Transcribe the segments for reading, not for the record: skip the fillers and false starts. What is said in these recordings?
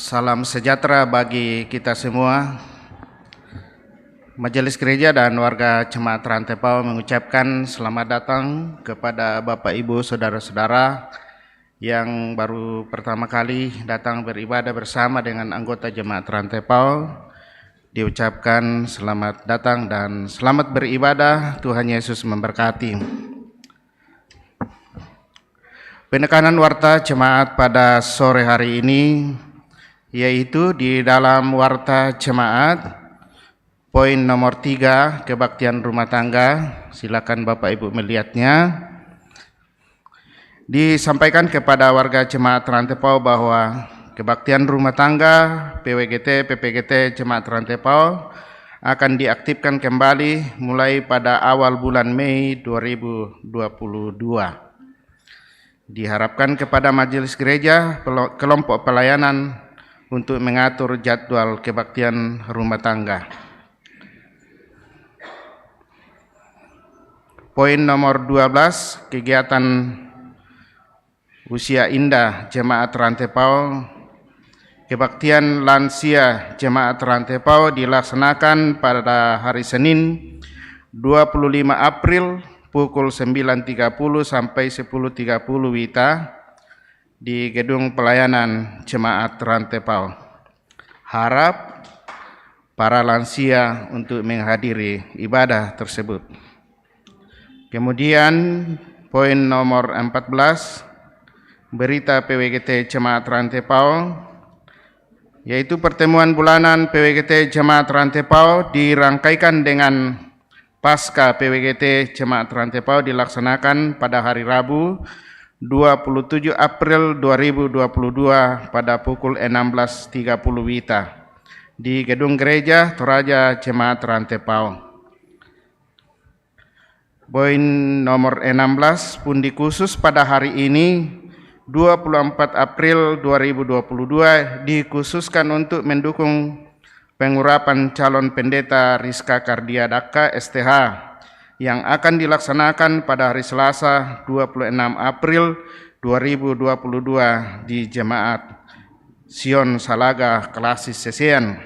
Salam sejahtera bagi kita semua. Majelis Gereja dan warga Jemaat Rantepau mengucapkan selamat datang kepada Bapak Ibu Saudara-saudara yang baru pertama kali datang beribadah bersama dengan anggota Jemaat Rantepau. Diucapkan selamat datang dan selamat beribadah. Tuhan Yesus memberkati. Penekanan warta jemaat pada sore hari ini yaitu di dalam warta jemaat poin nomor 3, kebaktian rumah tangga. Silakan Bapak Ibu melihatnya. Disampaikan kepada warga jemaat Rantepau bahwa kebaktian rumah tangga PPGT Jemaat Rantepau akan diaktifkan kembali mulai pada awal bulan Mei 2022. Diharapkan kepada majelis gereja kelompok pelayanan untuk mengatur jadwal kebaktian rumah tangga. Poin nomor 12, kegiatan usia indah Jemaat Rantepau. Kebaktian lansia Jemaat Rantepau dilaksanakan pada hari Senin 25 April pukul 9.30 sampai 10.30 WITA di Gedung Pelayanan Jemaat Rantepau. Harap para lansia untuk menghadiri ibadah tersebut. Kemudian poin nomor 14, berita PWGT Jemaat Rantepau, yaitu pertemuan bulanan PWGT Jemaat Rantepau dirangkaikan dengan Pasca PWGT Jemaat Rantepau dilaksanakan pada hari Rabu 27 April 2022 pada pukul 16.30 WITA di Gedung Gereja Toraja Jemaat Rantepau. Poin nomor 16, pundi khusus pada hari ini 24 April 2022 dikhususkan untuk mendukung pengurapan calon pendeta Rizka Kardiadaka STH yang akan dilaksanakan pada hari Selasa 26 April 2022 di Jemaat Sion Salaga Klasis Sesen.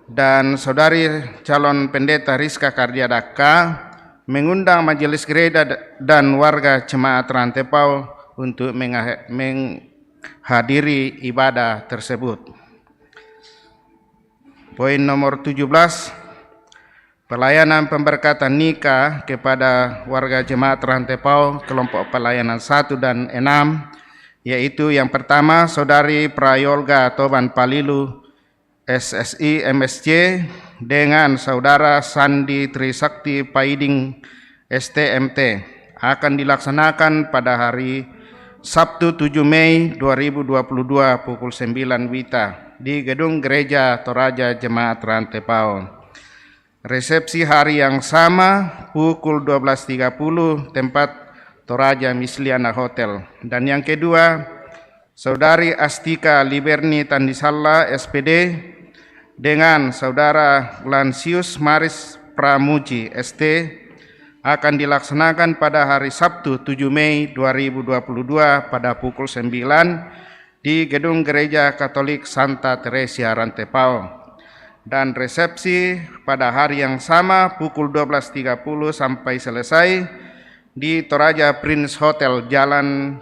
Dan saudari calon pendeta Rizka Kardiadaka mengundang majelis gereja dan warga Jemaat Rantepau untuk menghadiri ibadah tersebut. Poin nomor 17, pelayanan pemberkatan nikah kepada warga Jemaat Rantepau kelompok pelayanan 1 dan 6, yaitu yang pertama saudari Prayolga Toban Palilu SSI MSC dengan saudara Sandi Trisakti Paiding STMT akan dilaksanakan pada hari Sabtu 7 Mei 2022 pukul 9 WITA di Gedung Gereja Toraja Jemaat Rantepau. Resepsi hari yang sama pukul 12.30 tempat Toraja Misliana Hotel. Dan yang kedua, saudari Astika Liberni Tandisalla SPD dengan saudara Lansius Maris Pramuji ST akan dilaksanakan pada hari Sabtu 7 Mei 2022 pada pukul 9 di Gedung Gereja Katolik Santa Teresia Rantepau. Dan resepsi pada hari yang sama pukul 12.30 sampai selesai di Toraja Prince Hotel Jalan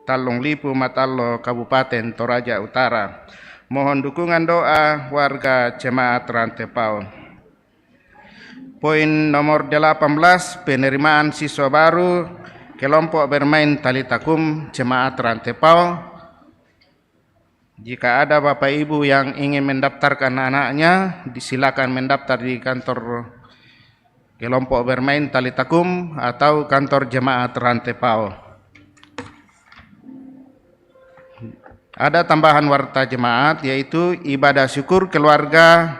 Talong Lipu Matallo Kabupaten Toraja Utara. Mohon dukungan doa warga Jemaat Rantepau. Poin nomor 18, penerimaan siswa baru kelompok bermain Talitakum Jemaat Rantepau. Jika ada Bapak Ibu yang ingin mendaftarkan anaknya, disilakan mendaftar di kantor kelompok bermain Talitakum atau kantor Jemaat Rantepau. Ada tambahan warta jemaat, yaitu ibadah syukur keluarga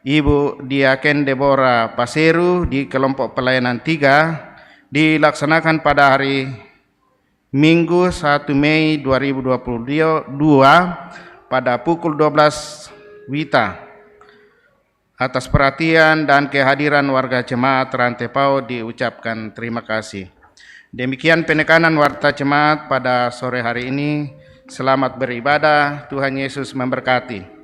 Ibu Diaken Deborah Paseru di kelompok pelayanan 3 dilaksanakan pada hari Minggu 1 Mei 2022 pada pukul 12 WITA. Atas perhatian dan kehadiran warga Jemaat Rantepau diucapkan terima kasih. Demikian penekanan warta jemaat pada sore hari ini. Selamat beribadah, Tuhan Yesus memberkati.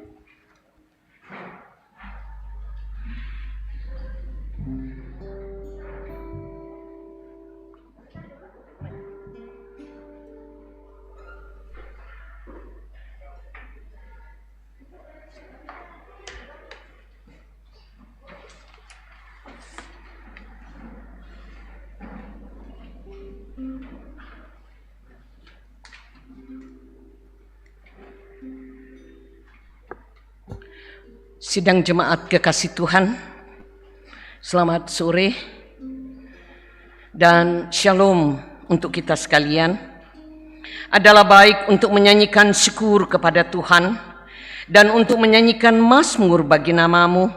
Sidang jemaat kekasih Tuhan, selamat sore dan shalom untuk kita sekalian. Adalah baik untuk menyanyikan syukur kepada Tuhan dan untuk menyanyikan mazmur bagi nama-Mu,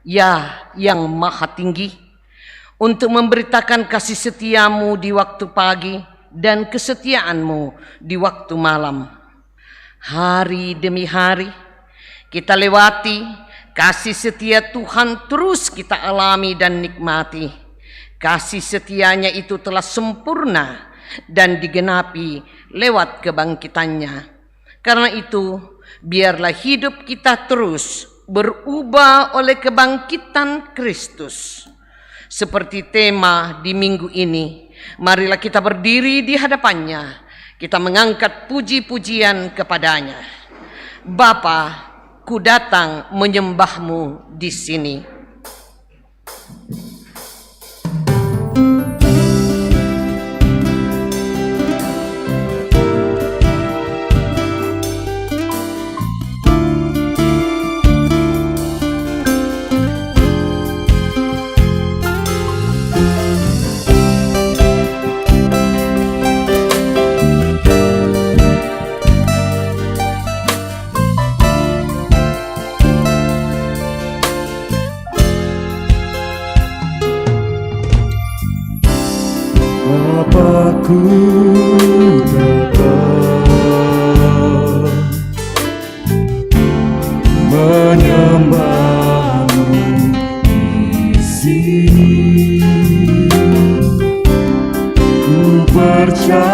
ya yang maha tinggi, untuk memberitakan kasih setia-Mu di waktu pagi dan kesetiaan-Mu di waktu malam. Hari demi hari kita lewati, kasih setia Tuhan terus kita alami dan nikmati. Kasih setianya itu telah sempurna dan digenapi lewat kebangkitannya. Karena itu, biarlah hidup kita terus berubah oleh kebangkitan Kristus. Seperti tema di minggu ini, marilah kita berdiri di hadapannya. Kita mengangkat puji-pujian kepadanya. Bapa, ku datang menyembah-Mu di sini. Ku datang menyembah-Mu di sini. Ku percayakan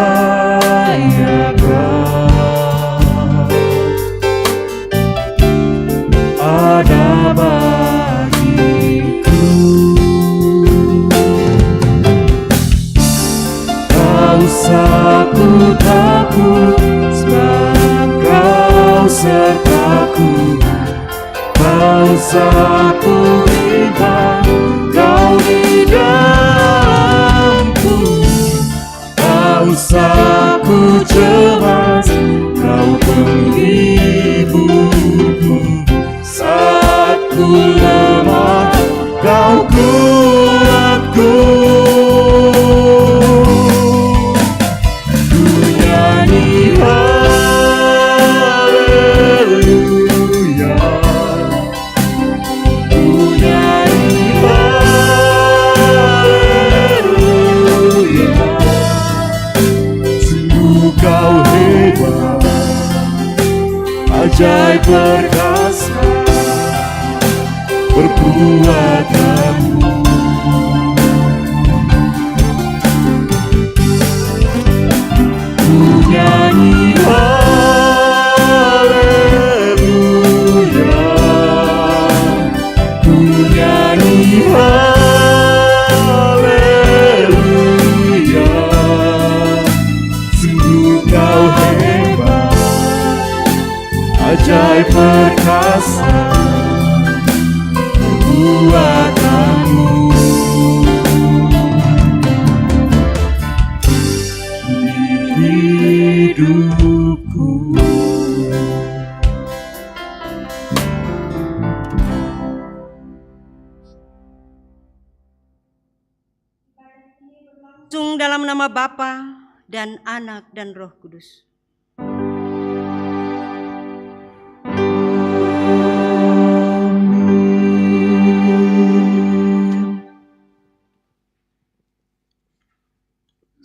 ada bagiku. Aku takut sebab Kau sertaku. Kau saku iman, Kau di dalamku. Kau saku cemas, Kau penghiburku. Saat ku lemah, Kau kuatku. Ajaib perkasa perbuatanmu. Ku nyanyi haleluya, ku nyanyi haleluya. Sungguh Kau hebat, ajaib perkasa perbuatanmu. Di hidupku langsung dalam nama Bapa dan Anak dan Roh Kudus.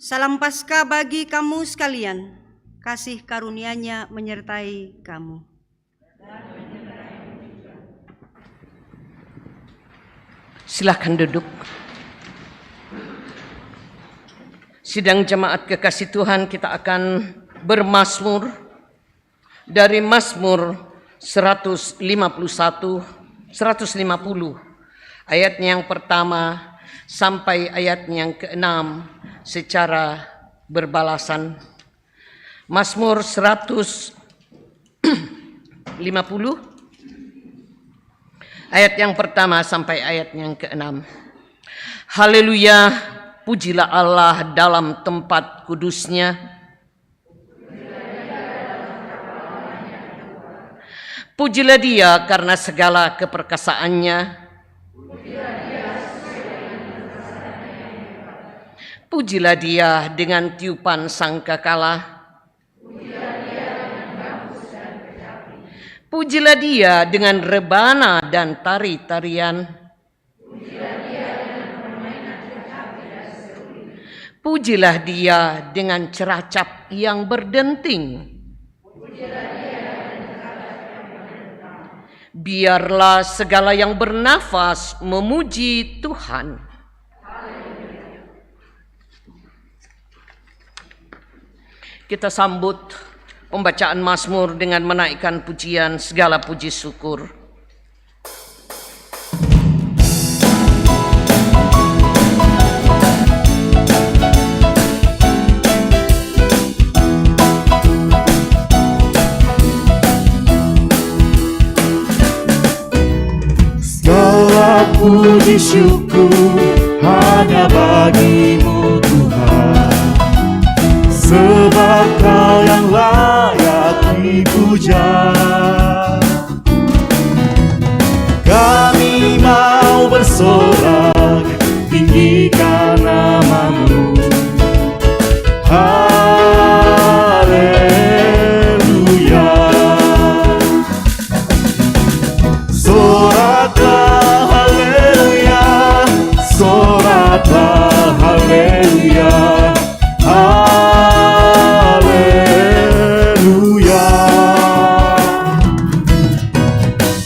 Salam Paskah bagi kamu sekalian. Kasih karunia-Nya menyertai kamu. Silakan duduk. Sidang jemaat kekasih Tuhan, kita akan bermazmur Dari Mazmur 150 ayatnya yang pertama sampai ayatnya yang ke-6 secara berbalasan. Mazmur 150 ayat yang pertama sampai ayat yang ke-6. Haleluya, pujilah Allah dalam tempat kudusnya. Pujilah Dia karena segala keperkasaannya. Pujilah Dia dengan tiupan sangkakala. Pujilah Dia dengan rebana dan tari-tarian. Pujilah Dia dengan ceracap yang berdenting. Biarlah segala yang bernafas memuji Tuhan. Kita sambut pembacaan Mazmur dengan menaikkan pujian segala puji syukur. Segala puji syukur hanya bagi-Mu Tuhan, sebab Kau yang layak dipuja. Kami mau bersorak tinggikan nama-Mu. Haleluya. Soraklah haleluya, soraklah haleluya. Haleluya.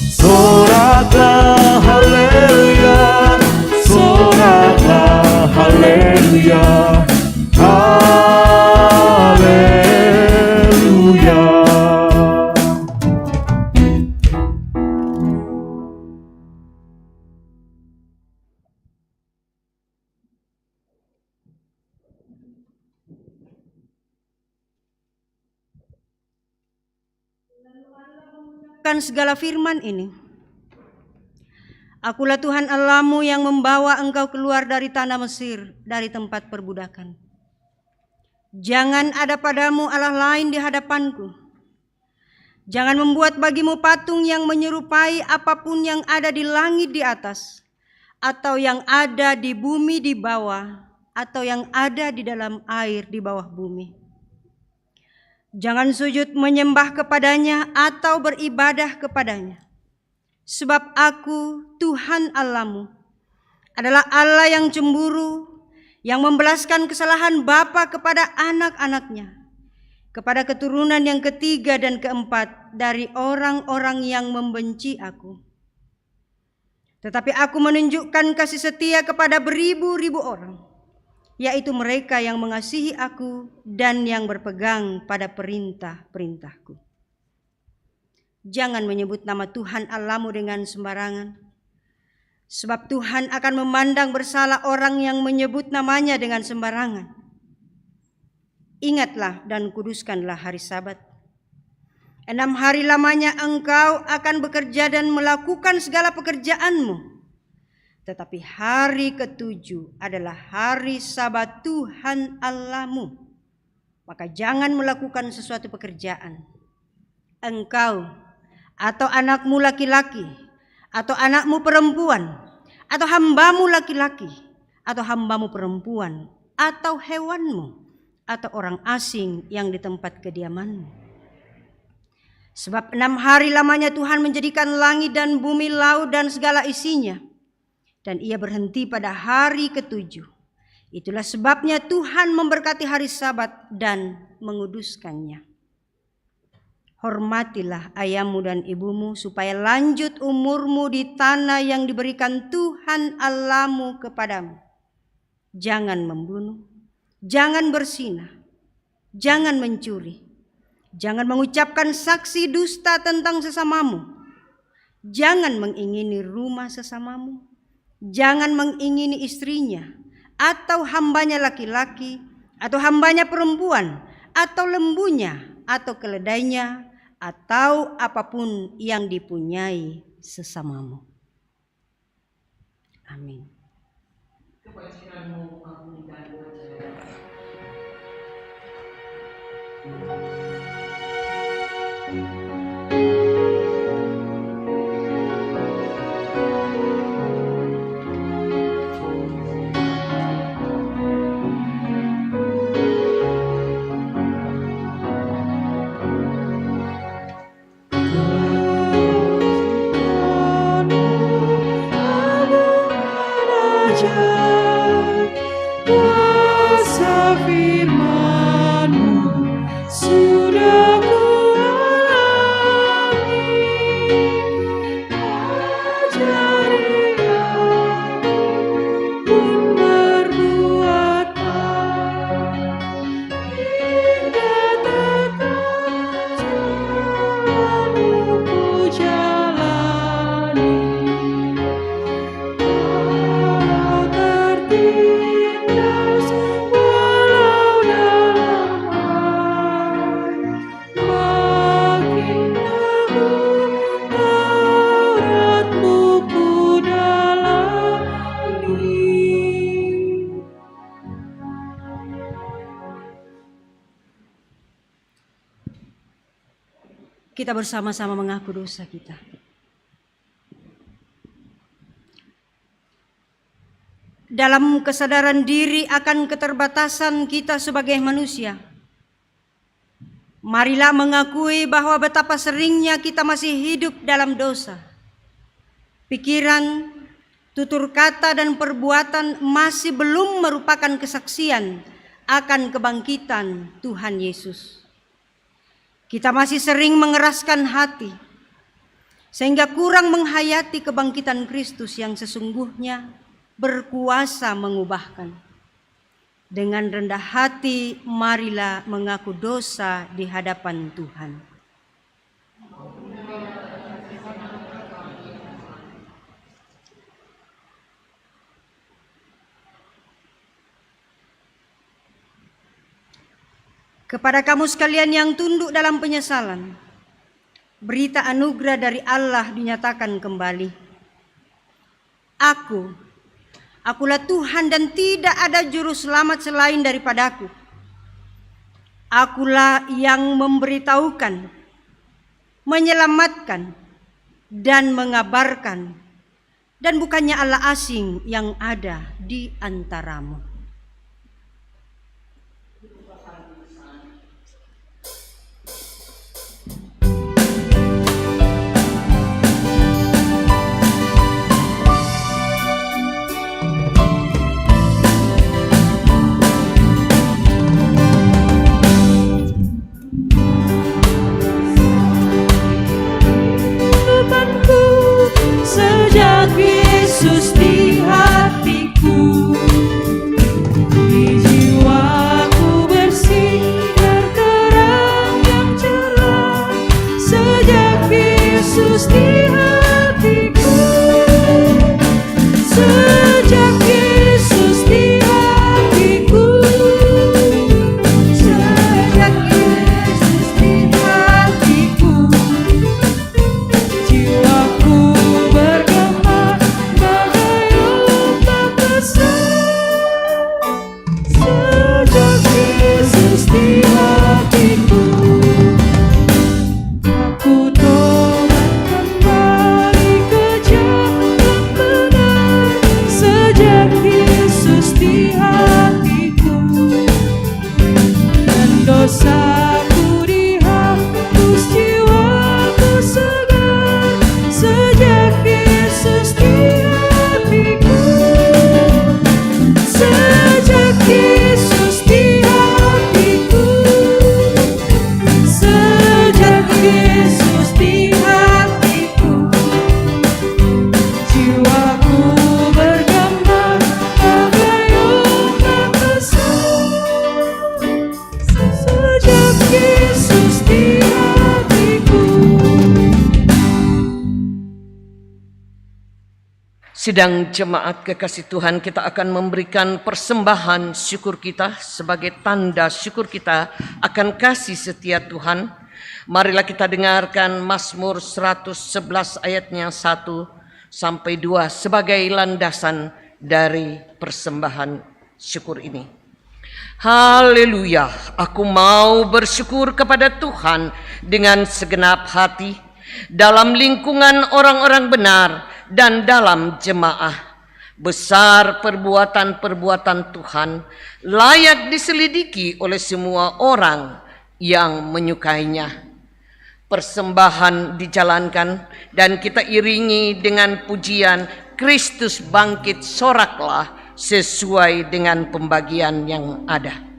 Soraklah haleluya, soraklah haleluya. Haleluya. Kan segala firman ini. Akulah Tuhan Allahmu yang membawa engkau keluar dari tanah Mesir, dari tempat perbudakan. Jangan ada padamu Allah lain di hadapanku. Jangan membuat bagimu patung yang menyerupai apapun yang ada di langit di atas, atau yang ada di bumi di bawah, atau yang ada di dalam air di bawah bumi. Jangan sujud menyembah kepadanya atau beribadah kepadanya. Sebab aku, Tuhan Allahmu, adalah Allah yang cemburu, yang membelaskan kesalahan bapa kepada anak-anaknya, kepada keturunan yang ketiga dan keempat dari orang-orang yang membenci aku. Tetapi aku menunjukkan kasih setia kepada beribu-ribu orang, yaitu mereka yang mengasihi aku dan yang berpegang pada perintah-perintahku. Jangan menyebut nama Tuhan Allahmu dengan sembarangan, sebab Tuhan akan memandang bersalah orang yang menyebut namanya dengan sembarangan. Ingatlah dan kuduskanlah hari Sabat. 6 hari lamanya engkau akan bekerja dan melakukan segala pekerjaanmu. Tetapi hari ke-7 adalah hari Sabat Tuhan Allahmu. Maka jangan melakukan sesuatu pekerjaan. Engkau atau anakmu laki-laki, atau anakmu perempuan, atau hambamu laki-laki, atau hambamu perempuan, atau hewanmu, atau orang asing yang di tempat kediamanmu. Sebab 6 hari lamanya Tuhan menjadikan langit dan bumi, laut dan segala isinya, dan ia berhenti pada hari ke-7. Itulah sebabnya Tuhan memberkati hari Sabat dan menguduskannya. Hormatilah ayahmu dan ibumu, supaya lanjut umurmu di tanah yang diberikan Tuhan Allahmu kepadamu. Jangan membunuh, jangan berzinah, jangan mencuri, Jangan mengucapkan saksi dusta tentang sesamamu. Jangan mengingini rumah sesamamu. Jangan mengingini istrinya, atau hambanya laki-laki, atau hambanya perempuan, atau lembunya, atau keledainya, atau apapun yang dipunyai sesamamu. Amin. Kebajikanmu ampuni dan percaya. Kuasa firman-Mu sudah kualami. Ajari aku pun berbuat baik, hingga tetap jalan-Mu ku jalani. Walau tertindas, walau dalam air, makin teguh Taurat-Mu ku dalami. Kita bersama-sama mengaku dosa kita. Dalam kesadaran diri akan keterbatasan kita sebagai manusia, marilah mengakui bahwa betapa seringnya kita masih hidup dalam dosa. Pikiran, tutur kata, dan perbuatan masih belum merupakan kesaksian akan kebangkitan Tuhan Yesus. Kita masih sering mengeraskan hati, sehingga kurang menghayati kebangkitan Kristus yang sesungguhnya berkuasa mengubahkan. Dengan rendah hati, marilah mengaku dosa di hadapan Tuhan. Kepada kamu sekalian yang tunduk dalam penyesalan, berita anugerah dari Allah dinyatakan kembali. Akulah Tuhan dan tidak ada juru selamat selain daripadaku. Akulah yang memberitahukan, menyelamatkan, dan mengabarkan, dan bukannya Allah asing yang ada di antaramu. Sejak Yesus di hatiku, Sidang jemaat kekasih Tuhan, kita akan memberikan persembahan syukur kita sebagai tanda syukur kita akan kasih setia Tuhan. Marilah kita dengarkan Mazmur 111 ayatnya 1 sampai 2 sebagai landasan dari persembahan syukur ini. Haleluya, aku mau bersyukur kepada Tuhan dengan segenap hati dalam lingkungan orang-orang benar dan dalam jemaah. Besar perbuatan-perbuatan Tuhan, layak diselidiki oleh semua orang yang menyukainya. Persembahan dijalankan dan kita iringi dengan pujian Kristus bangkit soraklah sesuai dengan pembagian yang ada.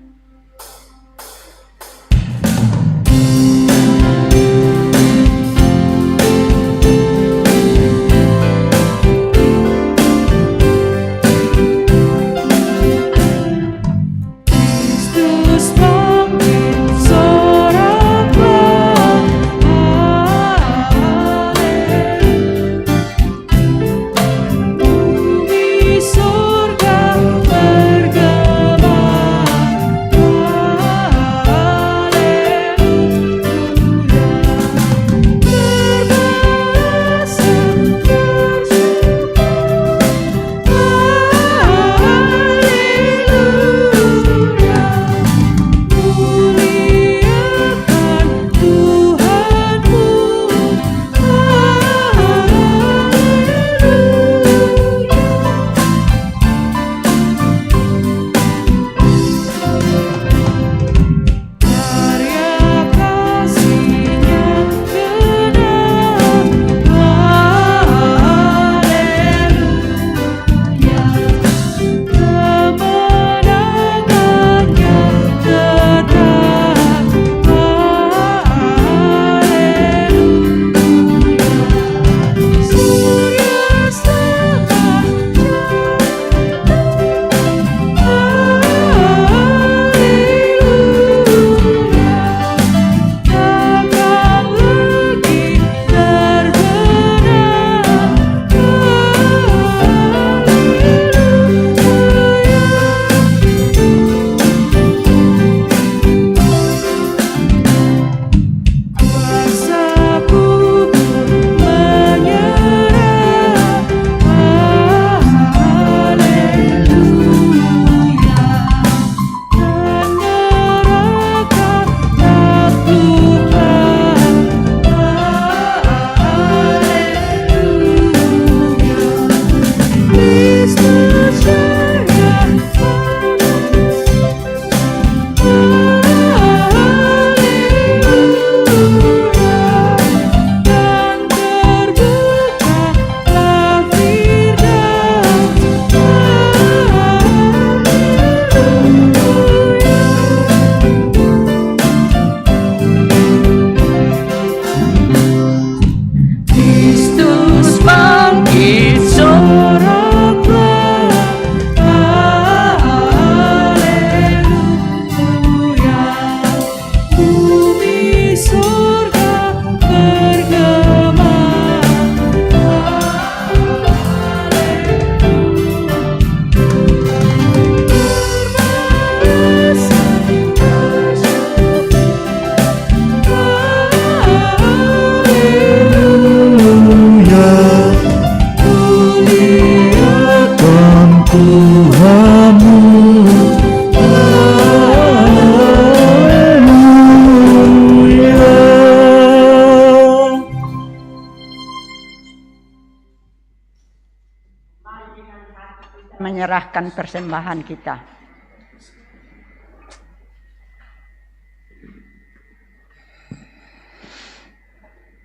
Menyerahkan persembahan kita.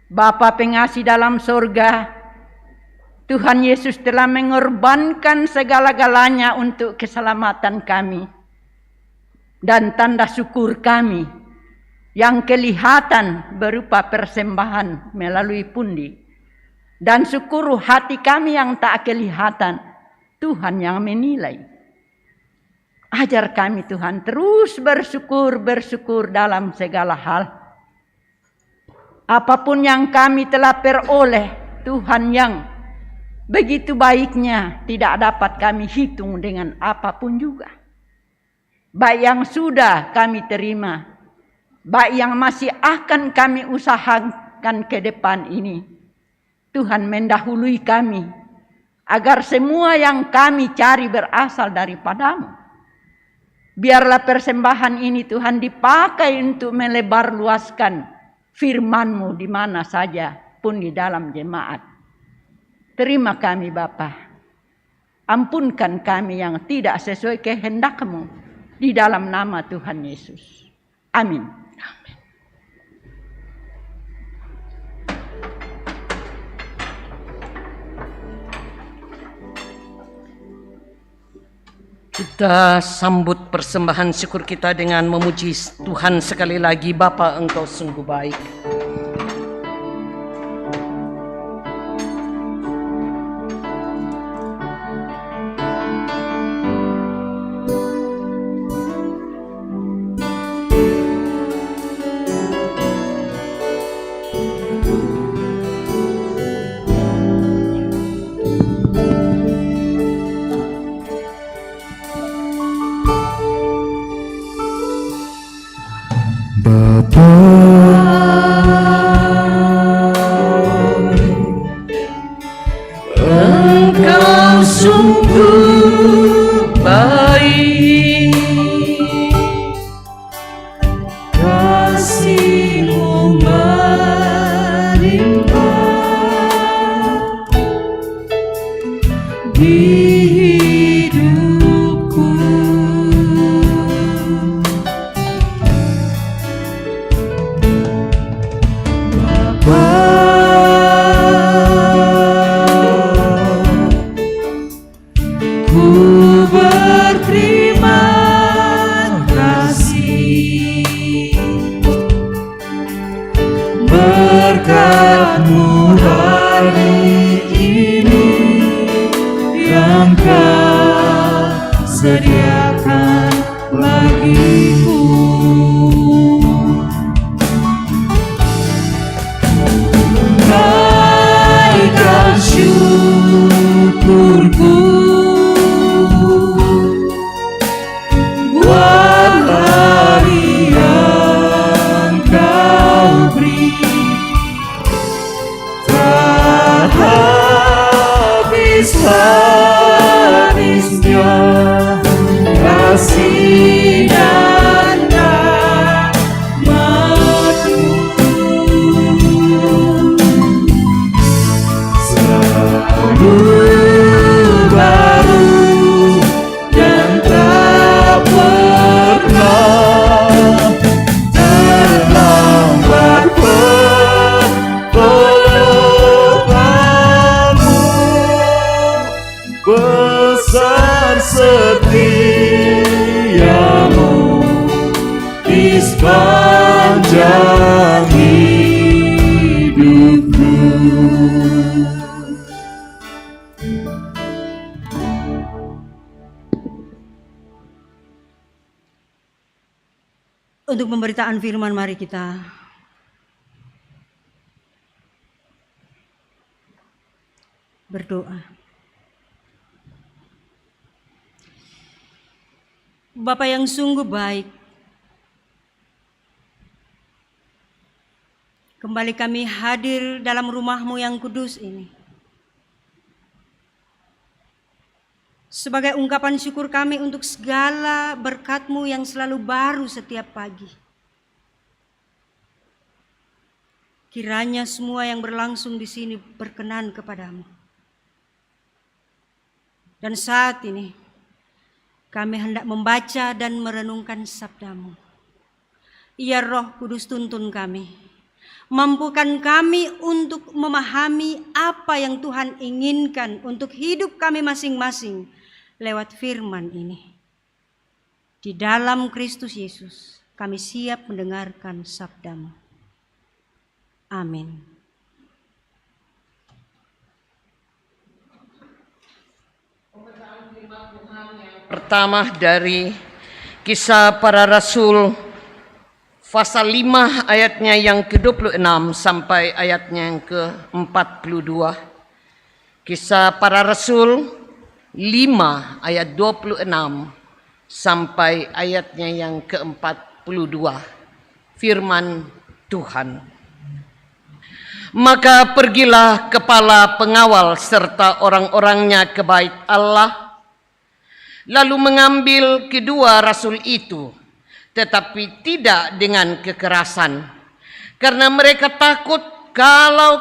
Bapa pengasih dalam surga, Tuhan Yesus telah mengorbankan segala-galanya untuk keselamatan kami dan tanda syukur kami yang kelihatan berupa persembahan melalui pundi, dan syukur hati kami yang tak kelihatan Tuhan yang menilai. Ajar kami Tuhan terus bersyukur dalam segala hal. Apapun yang kami telah peroleh, Tuhan yang Begitu baiknya tidak dapat kami hitung dengan apapun juga. Baik yang sudah kami terima, baik yang masih akan kami usahakan ke depan ini. Tuhan mendahului kami, agar semua yang kami cari berasal daripada-Mu. Biarlah persembahan ini Tuhan dipakai untuk melebar luaskan firman-Mu di mana saja pun di dalam jemaat. Terima kami Bapa. Ampunkan kami yang tidak sesuai kehendak-Mu di dalam nama Tuhan Yesus. Amin. Amin. Kita sambut persembahan syukur kita dengan memuji Tuhan sekali lagi. Bapa, Engkau sungguh baik. Engkau sungguh baik, kasih-Mu melimpah di hidupku. Ku berterima kasih, berkat-Mu hari ini yang Kau sediakan bagiku. Naikkan syukurku buat hari yang Kau beri. Tak habis-habisnya kasih dan rahmat-Mu. Selalu baru dan tak pernah terlambat pertolongan-Mu. Besar setia-Mu di sepanjang hidupku. Untuk pemberitaan firman, mari kita berdoa. Bapa yang sungguh baik, kembali kami hadir dalam rumah-Mu yang kudus ini. Sebagai ungkapan syukur kami untuk segala berkat-Mu yang selalu baru setiap pagi. Kiranya semua yang berlangsung di sini berkenan kepada-Mu. Dan saat ini kami hendak membaca dan merenungkan sabda-Mu. Ya Roh Kudus, tuntun kami. Mampukan kami untuk memahami apa yang Tuhan inginkan untuk hidup kami masing-masing lewat firman ini. Di dalam Kristus Yesus kami siap mendengarkan sabda-Mu. Amin. Pertama dari Kisah Para Rasul pasal 5 ayatnya yang ke-26 sampai ayatnya yang ke-42. Kisah Para Rasul 5 ayat 26 sampai ayatnya yang ke-42. Firman Tuhan. Maka pergilah kepala pengawal serta orang-orangnya ke bait Allah, lalu mengambil kedua rasul itu, tetapi tidak dengan kekerasan, karena mereka takut kalau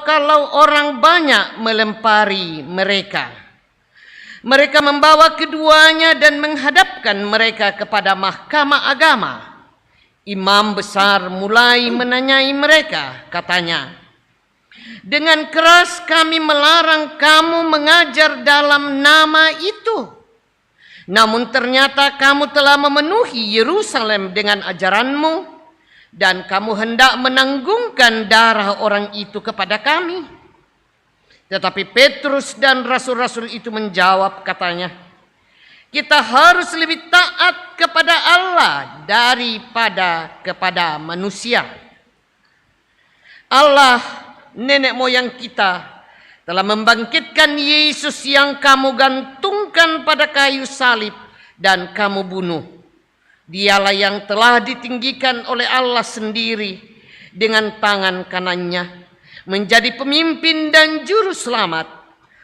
orang banyak melempari mereka. Mereka membawa keduanya dan menghadapkan mereka kepada mahkamah agama. Imam besar mulai menanyai mereka, katanya, "Dengan keras kami melarang kamu mengajar dalam nama itu. Namun ternyata kamu telah memenuhi Yerusalem dengan ajaranmu, dan kamu hendak menanggungkan darah orang itu kepada kami." Tetapi Petrus dan rasul-rasul itu menjawab, katanya, "Kita harus lebih taat kepada Allah daripada kepada manusia. Allah, nenek moyang kita, telah membangkitkan Yesus yang kamu gantungkan pada kayu salib dan kamu bunuh. Dialah yang telah ditinggikan oleh Allah sendiri dengan tangan kanannya, menjadi pemimpin dan juru selamat,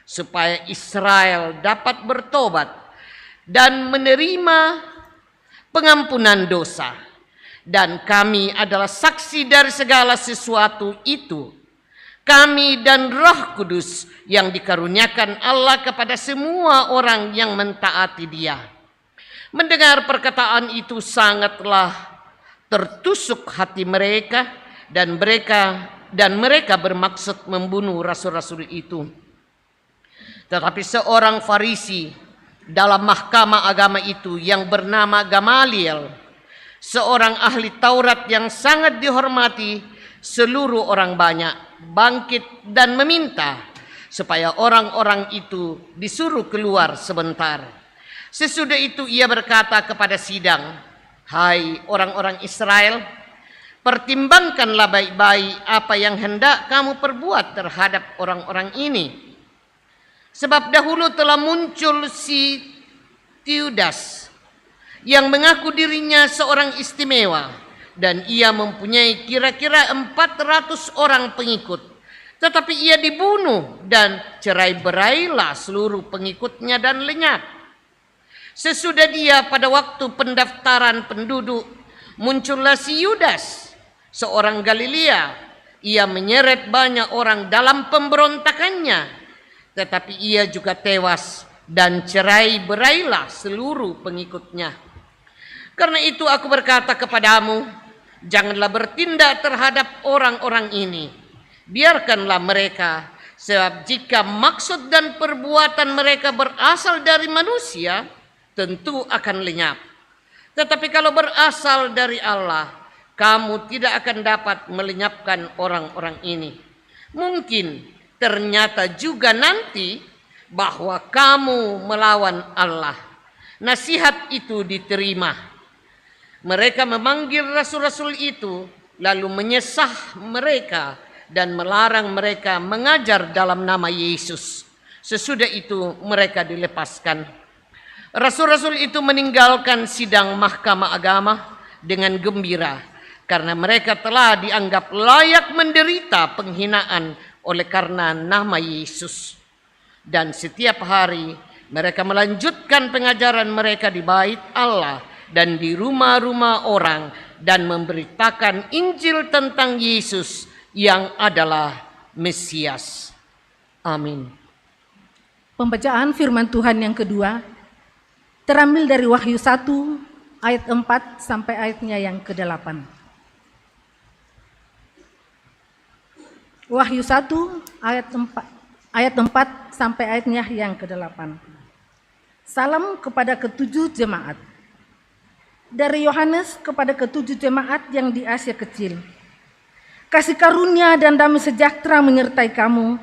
supaya Israel dapat bertobat dan menerima pengampunan dosa. Dan kami adalah saksi dari segala sesuatu itu. Kami dan Roh Kudus yang dikaruniakan Allah kepada semua orang yang mentaati Dia." Mendengar perkataan itu sangatlah tertusuk hati mereka, dan mereka bermaksud membunuh rasul-rasul itu. Tetapi seorang Farisi dalam mahkamah agama itu yang bernama Gamaliel, seorang ahli Taurat yang sangat dihormati seluruh orang banyak, bangkit dan meminta supaya orang-orang itu disuruh keluar sebentar. Sesudah itu ia berkata kepada sidang, "Hai orang-orang Israel, pertimbangkanlah baik-baik apa yang hendak kamu perbuat terhadap orang-orang ini. Sebab dahulu telah muncul si Teudas yang mengaku dirinya seorang istimewa, dan ia mempunyai kira-kira 400 orang pengikut. Tetapi ia dibunuh dan cerai-berailah seluruh pengikutnya dan lenyap. Sesudah dia pada waktu pendaftaran penduduk, muncullah si Yudas, seorang Galilea. Ia menyeret banyak orang dalam pemberontakannya, tetapi ia juga tewas dan cerai-berailah seluruh pengikutnya. Karena itu aku berkata kepadamu, janganlah bertindak terhadap orang-orang ini. Biarkanlah mereka, sebab jika maksud dan perbuatan mereka berasal dari manusia, tentu akan lenyap. Tetapi kalau berasal dari Allah, kamu tidak akan dapat melenyapkan orang-orang ini. Mungkin ternyata juga nanti bahwa kamu melawan Allah." Nasihat itu diterima. Mereka memanggil rasul-rasul itu, lalu menyesah mereka dan melarang mereka mengajar dalam nama Yesus. Sesudah itu mereka dilepaskan. Rasul-rasul itu meninggalkan sidang mahkamah agama dengan gembira, karena mereka telah dianggap layak menderita penghinaan oleh karena nama Yesus. Dan setiap hari mereka melanjutkan pengajaran mereka di bait Allah dan di rumah-rumah orang, dan memberitakan Injil tentang Yesus yang adalah Mesias. Amin. Pembacaan firman Tuhan yang kedua terambil dari Wahyu 1 ayat 4 sampai ayatnya yang ke-8. Wahyu 1 ayat 4 sampai ayatnya yang ke-8. Salam kepada ketujuh jemaat. Dari Yohanes kepada ketujuh jemaat yang di Asia Kecil. Kasih karunia dan damai sejahtera menyertai kamu,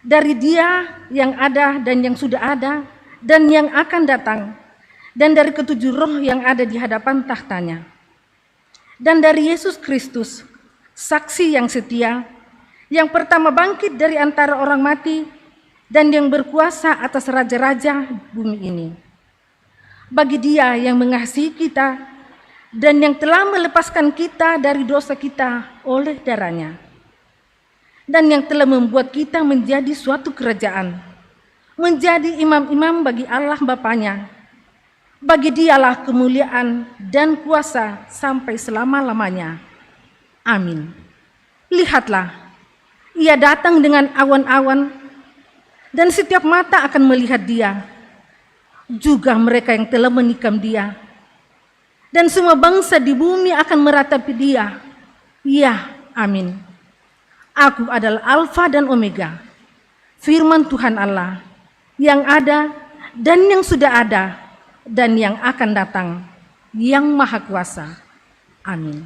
dari Dia yang ada dan yang sudah ada dan yang akan datang, dan dari ketujuh roh yang ada di hadapan tahtanya, dan dari Yesus Kristus, saksi yang setia, yang pertama bangkit dari antara orang mati, dan yang berkuasa atas raja-raja bumi ini. Bagi Dia yang mengasihi kita dan yang telah melepaskan kita dari dosa kita oleh darah-Nya, dan yang telah membuat kita menjadi suatu kerajaan, menjadi imam-imam bagi Allah Bapa-Nya. Bagi Dialah kemuliaan dan kuasa sampai selama-lamanya. Amin. Lihatlah, Ia datang dengan awan-awan, dan setiap mata akan melihat Dia, juga mereka yang telah menikam Dia. Dan semua bangsa di bumi akan meratapi Dia. Ya, amin. Aku adalah Alfa dan Omega, firman Tuhan Allah, yang ada dan yang sudah ada dan yang akan datang, yang Maha Kuasa. Amin.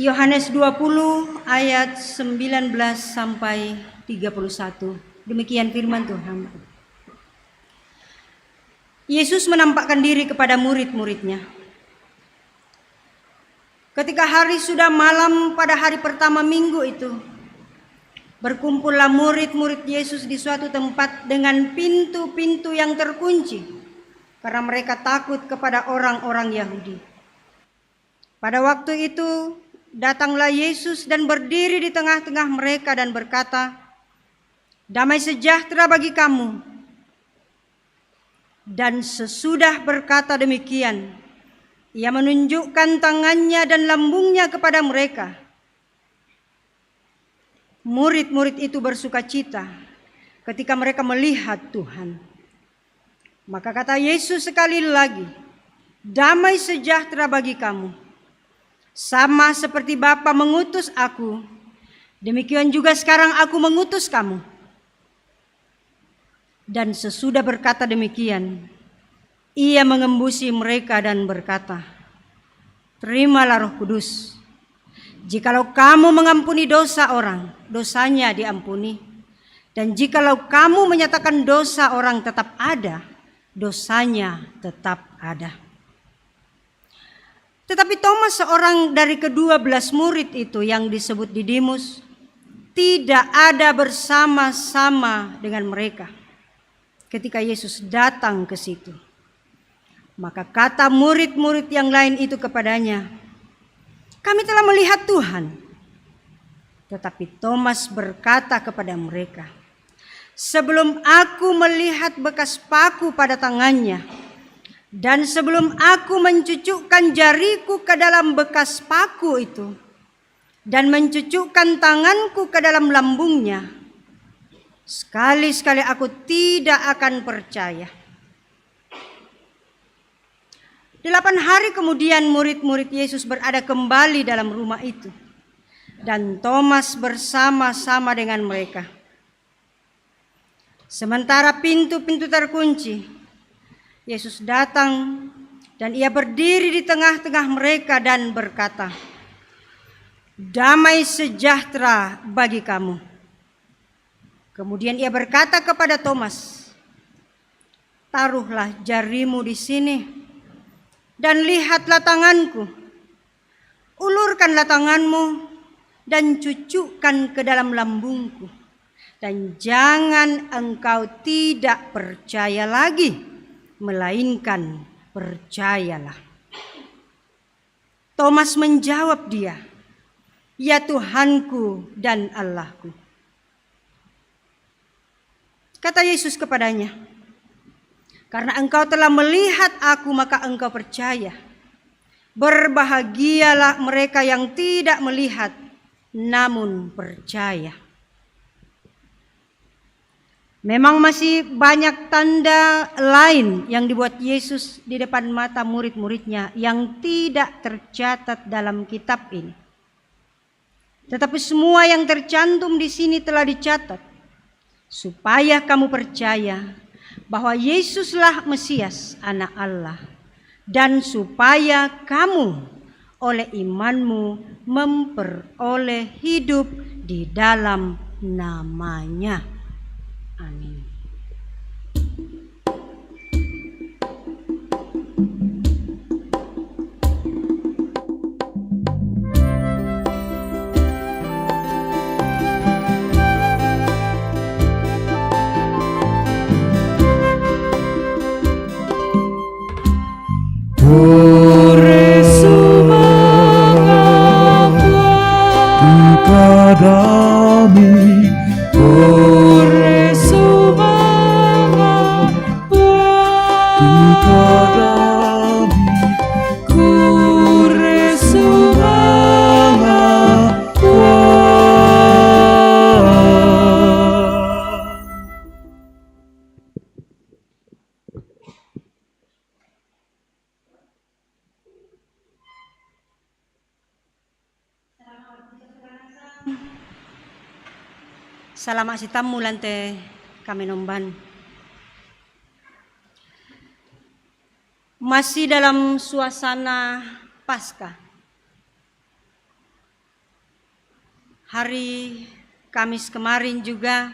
Yohanes 20 ayat 19 sampai 31. Demikian firman Tuhan. Yesus menampakkan diri kepada murid-muridnya. Ketika hari sudah malam pada hari pertama minggu itu, berkumpullah murid-murid Yesus di suatu tempat dengan pintu-pintu yang terkunci, karena mereka takut kepada orang-orang Yahudi. Pada waktu itu, datanglah Yesus dan berdiri di tengah-tengah mereka dan berkata, "Damai sejahtera bagi kamu." Dan sesudah berkata demikian, Ia menunjukkan tangannya dan lambungnya kepada mereka. Murid-murid itu bersukacita ketika mereka melihat Tuhan. Maka kata Yesus sekali lagi, "Damai sejahtera bagi kamu. Sama seperti Bapa mengutus aku, demikian juga sekarang aku mengutus kamu." Dan sesudah berkata demikian, Ia mengembusi mereka dan berkata, "Terimalah Roh Kudus. Jikalau kamu mengampuni dosa orang, dosanya diampuni. Dan jikalau kamu menyatakan dosa orang tetap ada, dosanya tetap ada." Tetapi Thomas, seorang dari ke-12 murid itu yang disebut Didimus, tidak ada bersama-sama dengan mereka ketika Yesus datang ke situ. Maka kata murid-murid yang lain itu kepadanya, "Kami telah melihat Tuhan." Tetapi Thomas berkata kepada mereka, "Sebelum aku melihat bekas paku pada tangannya, dan sebelum aku mencucukkan jariku ke dalam bekas paku itu, dan mencucukkan tanganku ke dalam lambungnya, sekali-sekali aku tidak akan percaya." 8 hari kemudian murid-murid Yesus berada kembali dalam rumah itu, dan Thomas bersama-sama dengan mereka. Sementara pintu-pintu terkunci, Yesus datang dan Ia berdiri di tengah-tengah mereka dan berkata, "Damai sejahtera bagi kamu." Kemudian Ia berkata kepada Thomas, "Taruhlah jarimu di sini dan lihatlah tanganku. Ulurkanlah tanganmu dan cucukkan ke dalam lambungku. Dan jangan engkau tidak percaya lagi, melainkan percayalah." Thomas menjawab dia, "Ya Tuhanku dan Allahku." Kata Yesus kepadanya, "Karena engkau telah melihat aku, maka engkau percaya. Berbahagialah mereka yang tidak melihat, namun percaya." Memang masih banyak tanda lain yang dibuat Yesus di depan mata murid-muridnya yang tidak tercatat dalam kitab ini. Tetapi semua yang tercantum di sini telah dicatat, supaya kamu percaya bahwa Yesuslah Mesias, Anak Allah, dan supaya kamu oleh imanmu memperoleh hidup di dalam nama-Nya. Amin. Kami Salam asitamu lante kami nomban. Masih dalam suasana Paskah. Hari Kamis kemarin juga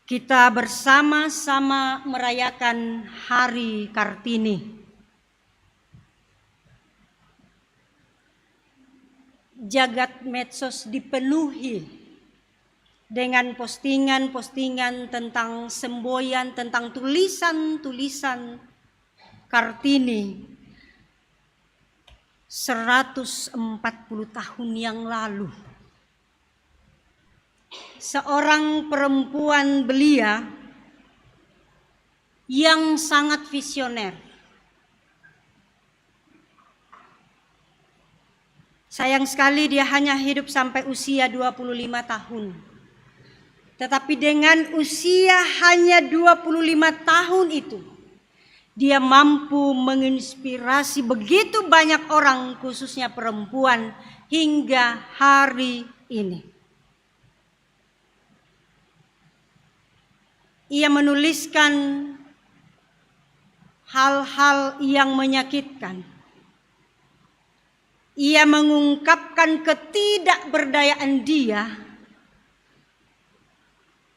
kita bersama-sama merayakan Hari Kartini. Jagat medsos dipenuhi dengan postingan-postingan tentang semboyan, tentang tulisan-tulisan Kartini 140 tahun yang lalu. Seorang perempuan belia yang sangat visioner. Sayang sekali dia hanya hidup sampai usia 25 tahun. Tetapi dengan usia hanya 25 tahun itu, dia mampu menginspirasi begitu banyak orang, khususnya perempuan, hingga hari ini. Ia menuliskan hal-hal yang menyakitkan. Ia mengungkapkan ketidakberdayaan dia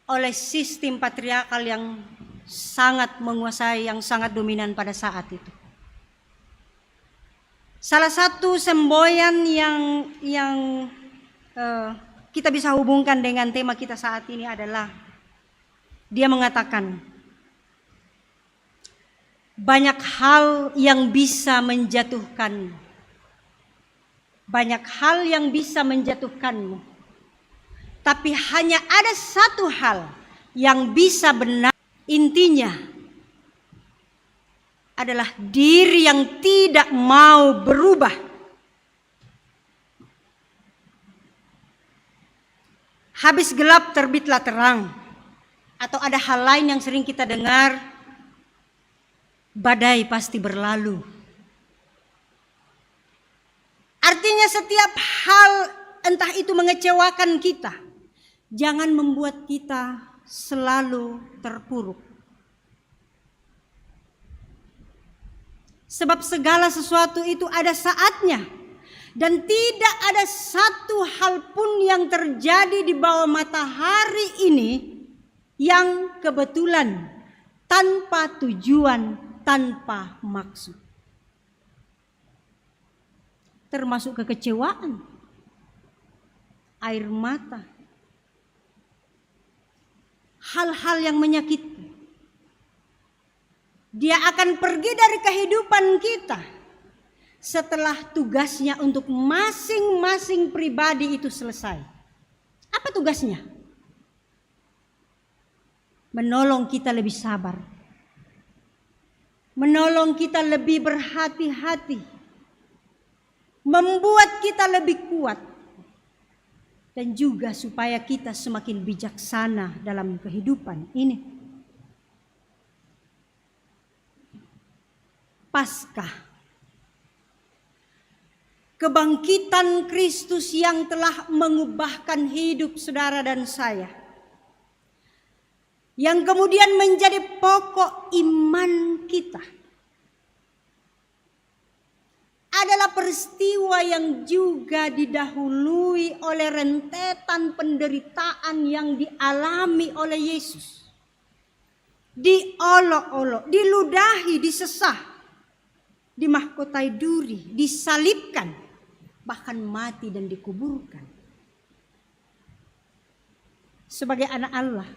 oleh sistem patriarkal yang sangat menguasai, yang sangat dominan pada saat itu. Salah satu semboyan yang kita bisa hubungkan dengan tema kita saat ini adalah dia mengatakan banyak hal yang bisa menjatuhkanmu. Banyak hal yang bisa menjatuhkanmu. Tapi hanya ada satu hal yang bisa benar. Intinya adalah diri yang tidak mau berubah. Habis gelap terbitlah terang. Atau ada hal lain yang sering kita dengar, badai pasti berlalu. Artinya setiap hal, entah itu mengecewakan kita, jangan membuat kita selalu terpuruk. Sebab segala sesuatu itu ada saatnya. Dan tidak ada satu hal pun yang terjadi di bawah matahari ini yang kebetulan, tanpa tujuan, tanpa maksud. Termasuk kekecewaan, air mata, hal-hal yang menyakiti. Dia akan pergi dari kehidupan kita setelah tugasnya untuk masing-masing pribadi itu selesai. Apa tugasnya? Menolong kita lebih sabar, menolong kita lebih berhati-hati, membuat kita lebih kuat, dan juga supaya kita semakin bijaksana dalam kehidupan ini. Paskah, kebangkitan Kristus yang telah mengubahkan hidup saudara dan saya, yang kemudian menjadi pokok iman kita, adalah peristiwa yang juga didahului oleh rentetan penderitaan yang dialami oleh Yesus. Diolok-olok, diludahi, disesah, dimahkotai duri, disalibkan, bahkan mati dan dikuburkan. Sebagai anak Allah,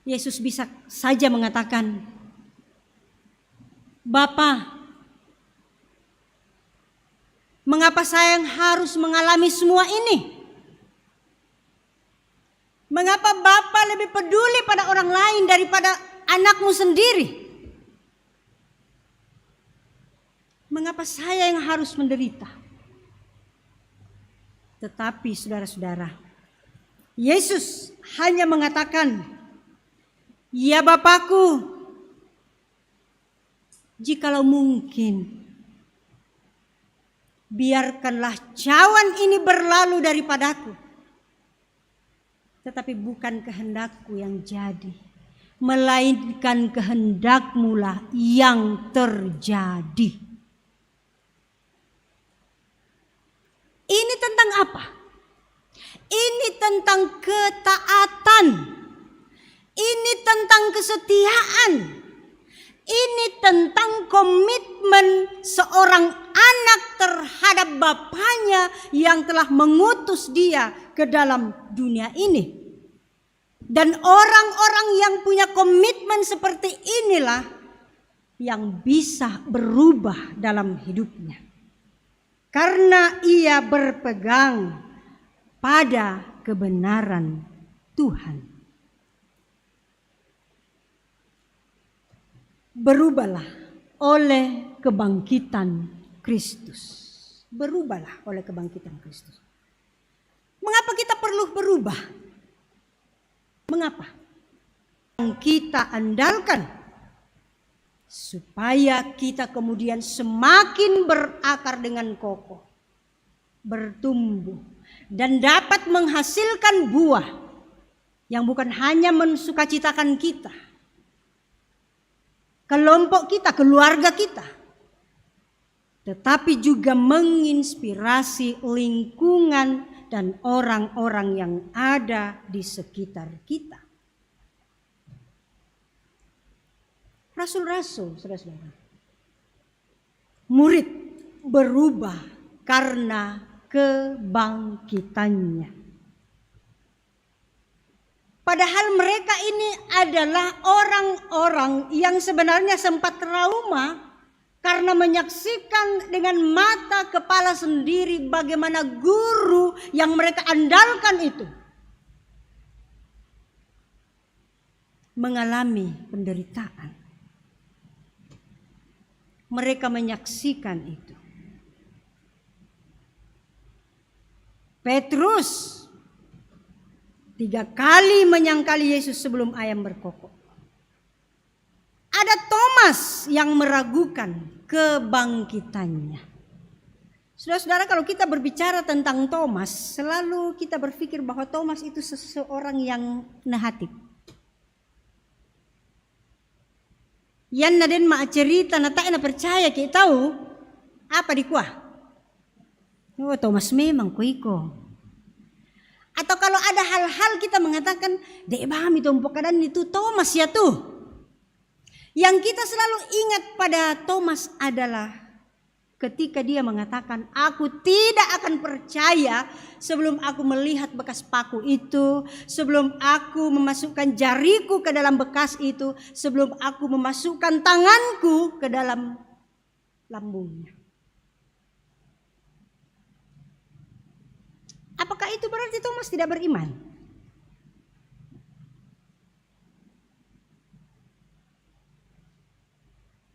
Yesus bisa saja mengatakan, Bapa, mengapa saya yang harus mengalami semua ini? Mengapa Bapa lebih peduli pada orang lain daripada anakmu sendiri? Mengapa saya yang harus menderita? Tetapi saudara-saudara, Yesus hanya mengatakan, ya Bapakku, jikalau mungkin, biarkanlah cawan ini berlalu daripadaku. Tetapi bukan kehendakku yang jadi, melainkan kehendakmu lah yang terjadi. Ini tentang apa? Ini tentang ketaatan. Ini tentang kesetiaan. Ini tentang komitmen seorang anak terhadap bapaknya yang telah mengutus dia ke dalam dunia ini. Dan orang-orang yang punya komitmen seperti inilah yang bisa berubah dalam hidupnya. Karena ia berpegang pada kebenaran Tuhan. Berubahlah oleh kebangkitan Kristus. Berubahlah oleh kebangkitan Kristus. Mengapa kita perlu berubah? Mengapa? Yang kita andalkan supaya kita kemudian semakin berakar dengan kokoh, bertumbuh, dan dapat menghasilkan buah yang bukan hanya mensukacitakan kita, kelompok kita, keluarga kita, tetapi juga menginspirasi lingkungan dan orang-orang yang ada di sekitar kita. Rasul-rasul, saudara-saudara, murid berubah karena kebangkitannya. Padahal mereka ini adalah orang-orang yang sebenarnya sempat trauma karena menyaksikan dengan mata kepala sendiri bagaimana guru yang mereka andalkan itu mengalami penderitaan. Mereka menyaksikan itu. Petrus 3 kali menyangkali Yesus sebelum ayam berkokok. Ada Thomas yang meragukan kebangkitannya. Saudara-saudara, kalau kita berbicara tentang Thomas, selalu kita berpikir bahwa Thomas itu seseorang yang nahatip. Yan na din maacerita na tayo na percaya kita tahu apa di kuah. Oh, Thomas memang kuiko. Atau kalau ada hal-hal kita mengatakan, dek bami tumpuk keadaan itu Thomas ya tuh. Yang kita selalu ingat pada Thomas adalah ketika dia mengatakan, aku tidak akan percaya sebelum aku melihat bekas paku itu, sebelum aku memasukkan jariku ke dalam bekas itu, sebelum aku memasukkan tanganku ke dalam lambungnya. Apakah itu berarti Thomas tidak beriman?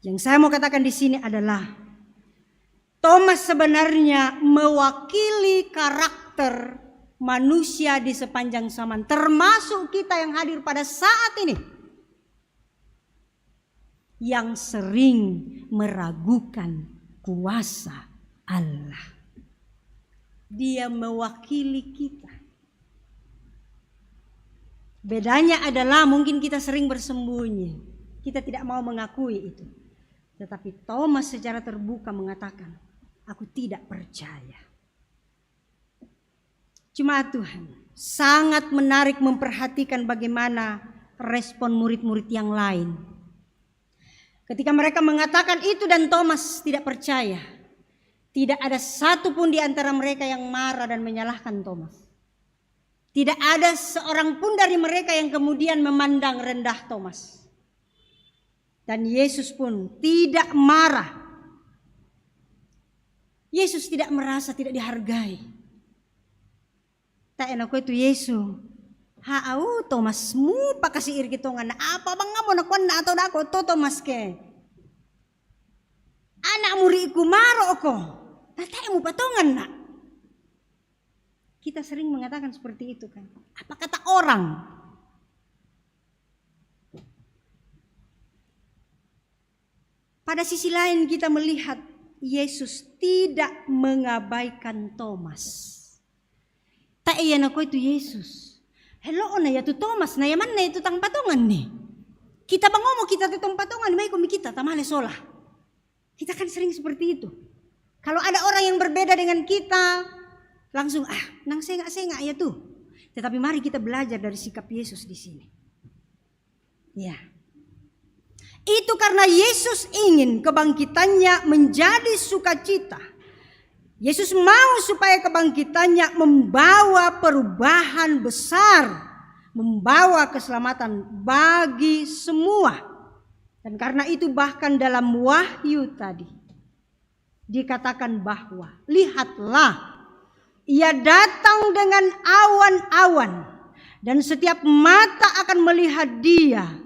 Yang saya mau katakan di sini adalah Thomas sebenarnya mewakili karakter manusia di sepanjang zaman, termasuk kita yang hadir pada saat ini, yang sering meragukan kuasa Allah. Dia mewakili kita. Bedanya adalah mungkin kita sering bersembunyi. Kita tidak mau mengakui itu. Tetapi Thomas secara terbuka mengatakan, aku tidak percaya. Jemaat Tuhan, sangat menarik memperhatikan bagaimana respon murid-murid yang lain. Ketika mereka mengatakan itu dan Thomas tidak percaya, tidak ada satu pun di antara mereka yang marah dan menyalahkan Thomas. Tidak ada seorang pun dari mereka yang kemudian memandang rendah Thomas. Dan Yesus pun tidak marah. Yesus tidak merasa tidak dihargai. Tak enak itu Yesus. Thomas mu pakasi iri kitongan. Apa bang ngamo nakwan na atau dako to Thomas ke. Anak muridku maro ko. Tak mu patongan nak. Kita sering mengatakan seperti itu kan. Apa kata orang? Pada sisi lain kita melihat Yesus tidak mengabaikan Thomas. Tak iya nako itu Yesus. Hello na ya tu Thomas na yaman na itu tang patongan nih. Kita bangomo kita tu tang patongan may kumi kita tamale solah. Kita kan sering seperti itu. Kalau ada orang yang berbeda dengan kita, langsung nang sengak ya tuh. Tetapi mari kita belajar dari sikap Yesus di sini. Ya. Itu karena Yesus ingin kebangkitannya menjadi sukacita. Yesus mau supaya kebangkitannya membawa perubahan besar, membawa keselamatan bagi semua. Dan karena itu bahkan dalam Wahyu tadi dikatakan bahwa lihatlah, ia datang dengan awan-awan dan setiap mata akan melihat dia.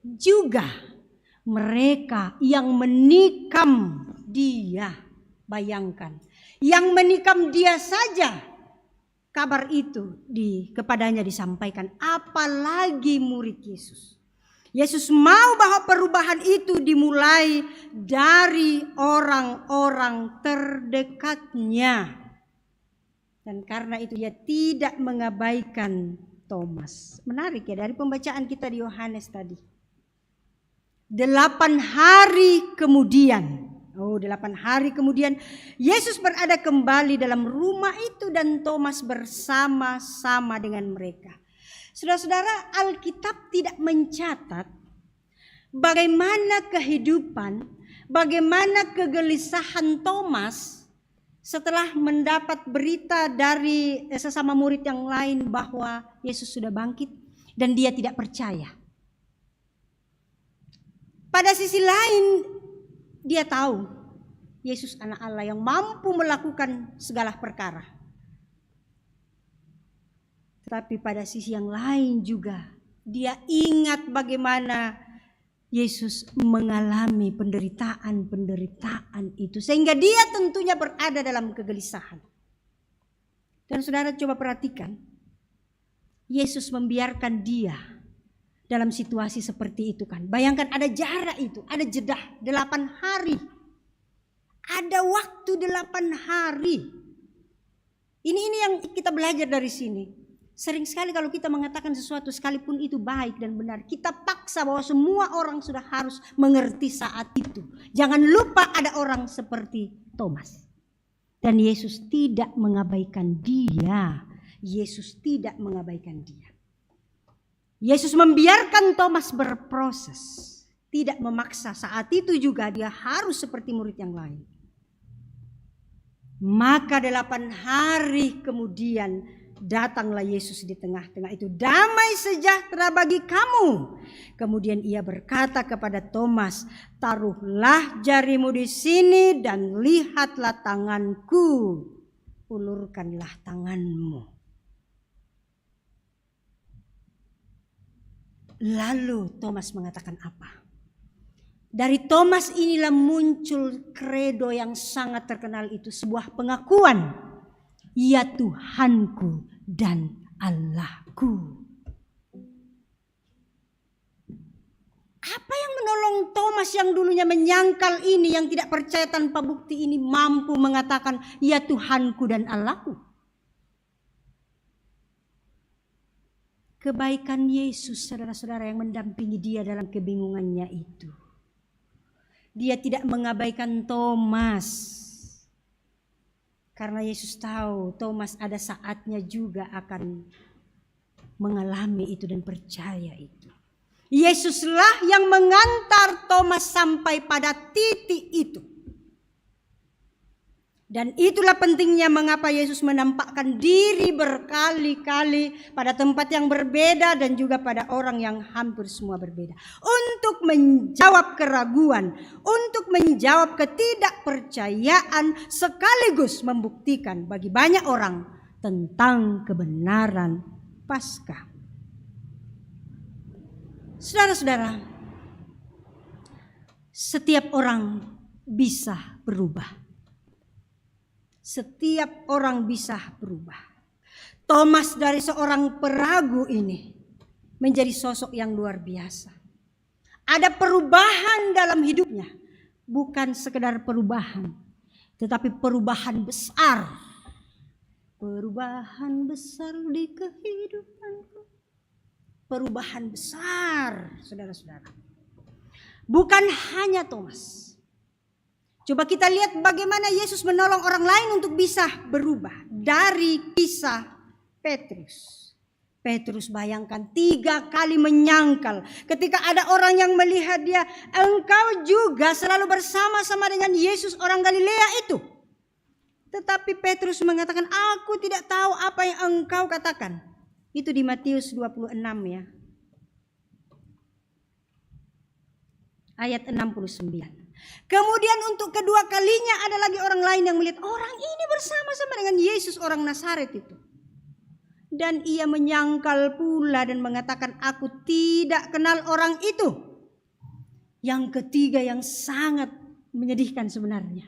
Juga mereka yang menikam dia, bayangkan, yang menikam dia saja kabar itu kepadanya disampaikan, apalagi murid Yesus. Yesus mau bahwa perubahan itu dimulai dari orang-orang terdekatnya. Dan karena itu dia tidak mengabaikan Thomas. Menarik ya dari pembacaan kita di Yohanes tadi. 8 hari kemudian, 8 hari kemudian Yesus berada kembali dalam rumah itu dan Thomas bersama-sama dengan mereka. Saudara-saudara, Alkitab tidak mencatat bagaimana kehidupan, bagaimana kegelisahan Thomas setelah mendapat berita dari sesama murid yang lain bahwa Yesus sudah bangkit dan dia tidak percaya. Pada sisi lain, dia tahu Yesus anak Allah yang mampu melakukan segala perkara. Tetapi pada sisi yang lain juga, dia ingat bagaimana Yesus mengalami penderitaan itu. Sehingga dia tentunya berada dalam kegelisahan. Dan saudara coba perhatikan, Yesus membiarkan dia dalam situasi seperti itu kan. Bayangkan ada jarak itu, ada jeda 8 hari. Ada waktu 8 hari. Ini yang kita belajar dari sini. Sering sekali kalau kita mengatakan sesuatu sekalipun itu baik dan benar, kita paksa bahwa semua orang sudah harus mengerti saat itu. Jangan lupa ada orang seperti Thomas. Dan Yesus tidak mengabaikan dia. Yesus tidak mengabaikan dia. Yesus membiarkan Thomas berproses, tidak memaksa. Saat itu juga dia harus seperti murid yang lain. Maka 8 hari kemudian datanglah Yesus di tengah-tengah itu. Damai sejahtera bagi kamu. Kemudian ia berkata kepada Thomas, taruhlah jarimu di sini dan lihatlah tanganku. Ulurkanlah tanganmu. Lalu Thomas mengatakan apa? Dari Thomas inilah muncul kredo yang sangat terkenal itu. Sebuah pengakuan. Ya Tuhanku dan Allahku. Apa yang menolong Thomas yang dulunya menyangkal ini, yang tidak percaya tanpa bukti ini, mampu mengatakan ya Tuhanku dan Allahku? kebaikan Yesus, saudara-saudara, yang mendampingi dia dalam kebingungannya itu. Dia tidak mengabaikan Thomas. Karena Yesus tahu Thomas ada saatnya juga akan mengalami itu dan percaya itu. Yesuslah yang mengantar Thomas sampai pada titik itu. Dan itulah pentingnya mengapa Yesus menampakkan diri berkali-kali pada tempat yang berbeda dan juga pada orang yang hampir semua berbeda. Untuk menjawab keraguan, untuk menjawab ketidakpercayaan, sekaligus membuktikan bagi banyak orang tentang kebenaran Paskah. Saudara-saudara, setiap orang bisa berubah. Setiap orang bisa berubah. Thomas dari seorang peragu ini menjadi sosok yang luar biasa. Ada perubahan dalam hidupnya. Bukan sekedar perubahan, tetapi perubahan besar. Perubahan besar di kehidupanku. Perubahan besar, saudara-saudara. Bukan hanya Thomas. Coba kita lihat bagaimana Yesus menolong orang lain untuk bisa berubah. Dari kisah Petrus. Petrus bayangkan 3 kali menyangkal. Ketika ada orang yang melihat dia, engkau juga selalu bersama-sama dengan Yesus orang Galilea itu. Tetapi Petrus mengatakan, aku tidak tahu apa yang engkau katakan. Itu di Matius 26 ya. Ayat 69. Kemudian untuk kedua kalinya ada lagi orang lain yang melihat orang ini bersama-sama dengan Yesus orang Nazaret itu. Dan ia menyangkal pula dan mengatakan, aku tidak kenal orang itu. Yang ketiga yang sangat menyedihkan sebenarnya.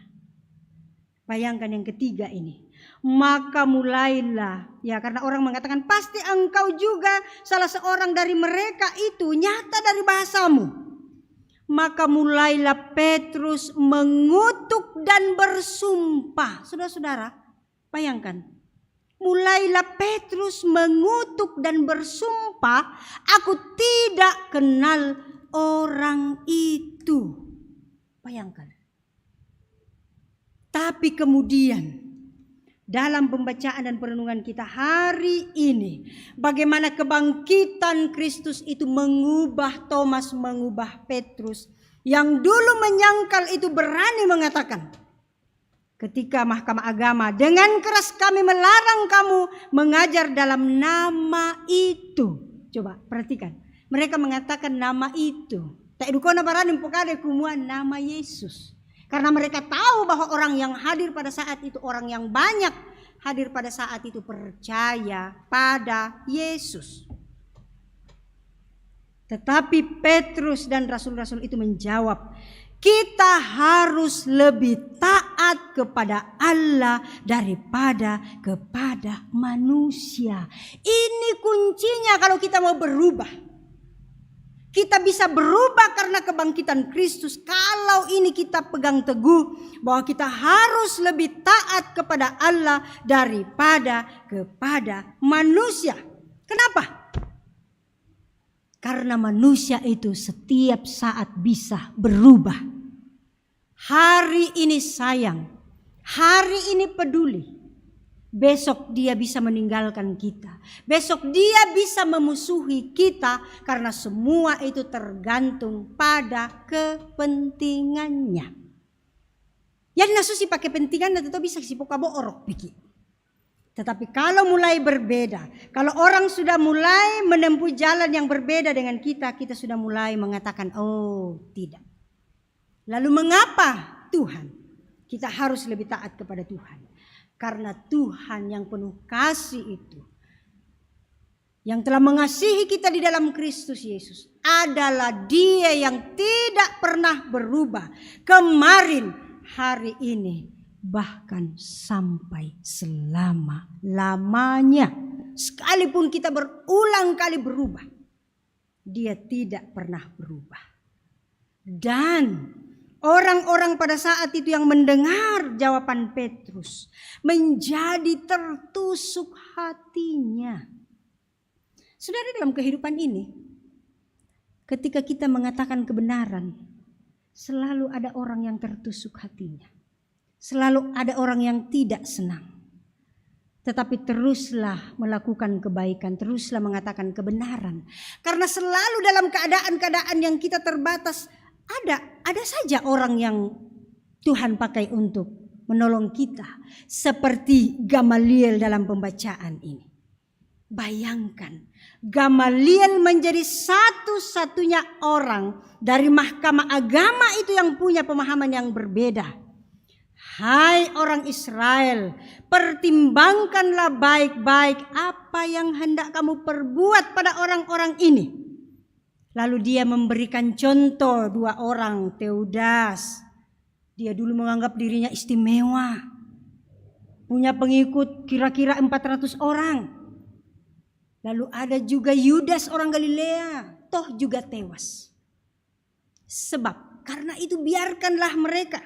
Bayangkan yang ketiga ini. Maka mulailah, ya karena orang mengatakan pasti engkau juga salah seorang dari mereka itu, nyata dari bahasamu. Maka mulailah Petrus mengutuk dan bersumpah. Saudara-saudara, bayangkan. Mulailah Petrus mengutuk dan bersumpah, aku tidak kenal orang itu. Bayangkan. Tapi kemudian dalam pembacaan dan perenungan kita hari ini, bagaimana kebangkitan Kristus itu mengubah Thomas, mengubah Petrus. Yang dulu menyangkal itu berani mengatakan, ketika mahkamah agama, dengan keras kami melarang kamu mengajar dalam nama itu. Coba perhatikan, mereka mengatakan nama itu. Tak edukona barani pokade kumua nama Yesus. Karena mereka tahu bahwa orang yang hadir pada saat itu, orang yang banyak hadir pada saat itu percaya pada Yesus. Tetapi Petrus dan rasul-rasul itu menjawab, kita harus lebih taat kepada Allah daripada kepada manusia. Ini kuncinya kalau kita mau berubah. Kita bisa berubah karena kebangkitan Kristus kalau ini kita pegang teguh bahwa kita harus lebih taat kepada Allah daripada kepada manusia. Kenapa? Karena manusia itu setiap saat bisa berubah. Hari ini sayang, hari ini peduli. Besok dia bisa meninggalkan kita. Besok dia bisa memusuhi kita karena semua itu tergantung pada kepentingannya. Yang nasusi pakai kepentingan itu bisa si pokabo orok pikir. Tetapi kalau mulai berbeda, kalau orang sudah mulai menempuh jalan yang berbeda dengan kita, kita sudah mulai mengatakan, oh tidak. Lalu mengapa Tuhan? Kita harus lebih taat kepada Tuhan. Karena Tuhan yang penuh kasih itu, yang telah mengasihi kita di dalam Kristus Yesus, adalah Dia yang tidak pernah berubah. Kemarin, hari ini, bahkan sampai selama-lamanya. Sekalipun kita berulang kali berubah, Dia tidak pernah berubah. Dan orang-orang pada saat itu yang mendengar jawaban Petrus menjadi tertusuk hatinya. Saudara, dalam kehidupan ini, ketika kita mengatakan kebenaran, selalu ada orang yang tertusuk hatinya. Selalu ada orang yang tidak senang. Tetapi teruslah melakukan kebaikan, teruslah mengatakan kebenaran. Karena selalu dalam keadaan-keadaan yang kita terbatas, ada saja orang yang Tuhan pakai untuk menolong kita. Seperti Gamaliel dalam pembacaan ini. Bayangkan, Gamaliel menjadi satu-satunya orang dari mahkamah agama itu yang punya pemahaman yang berbeda. Hai orang Israel, pertimbangkanlah baik-baik apa yang hendak kamu perbuat pada orang-orang ini. Lalu dia memberikan contoh 2 orang, Teudas. Dia dulu menganggap dirinya istimewa. Punya pengikut kira-kira 400 orang. Lalu ada juga Yudas orang Galilea, toh juga tewas. Sebab karena itu biarkanlah mereka.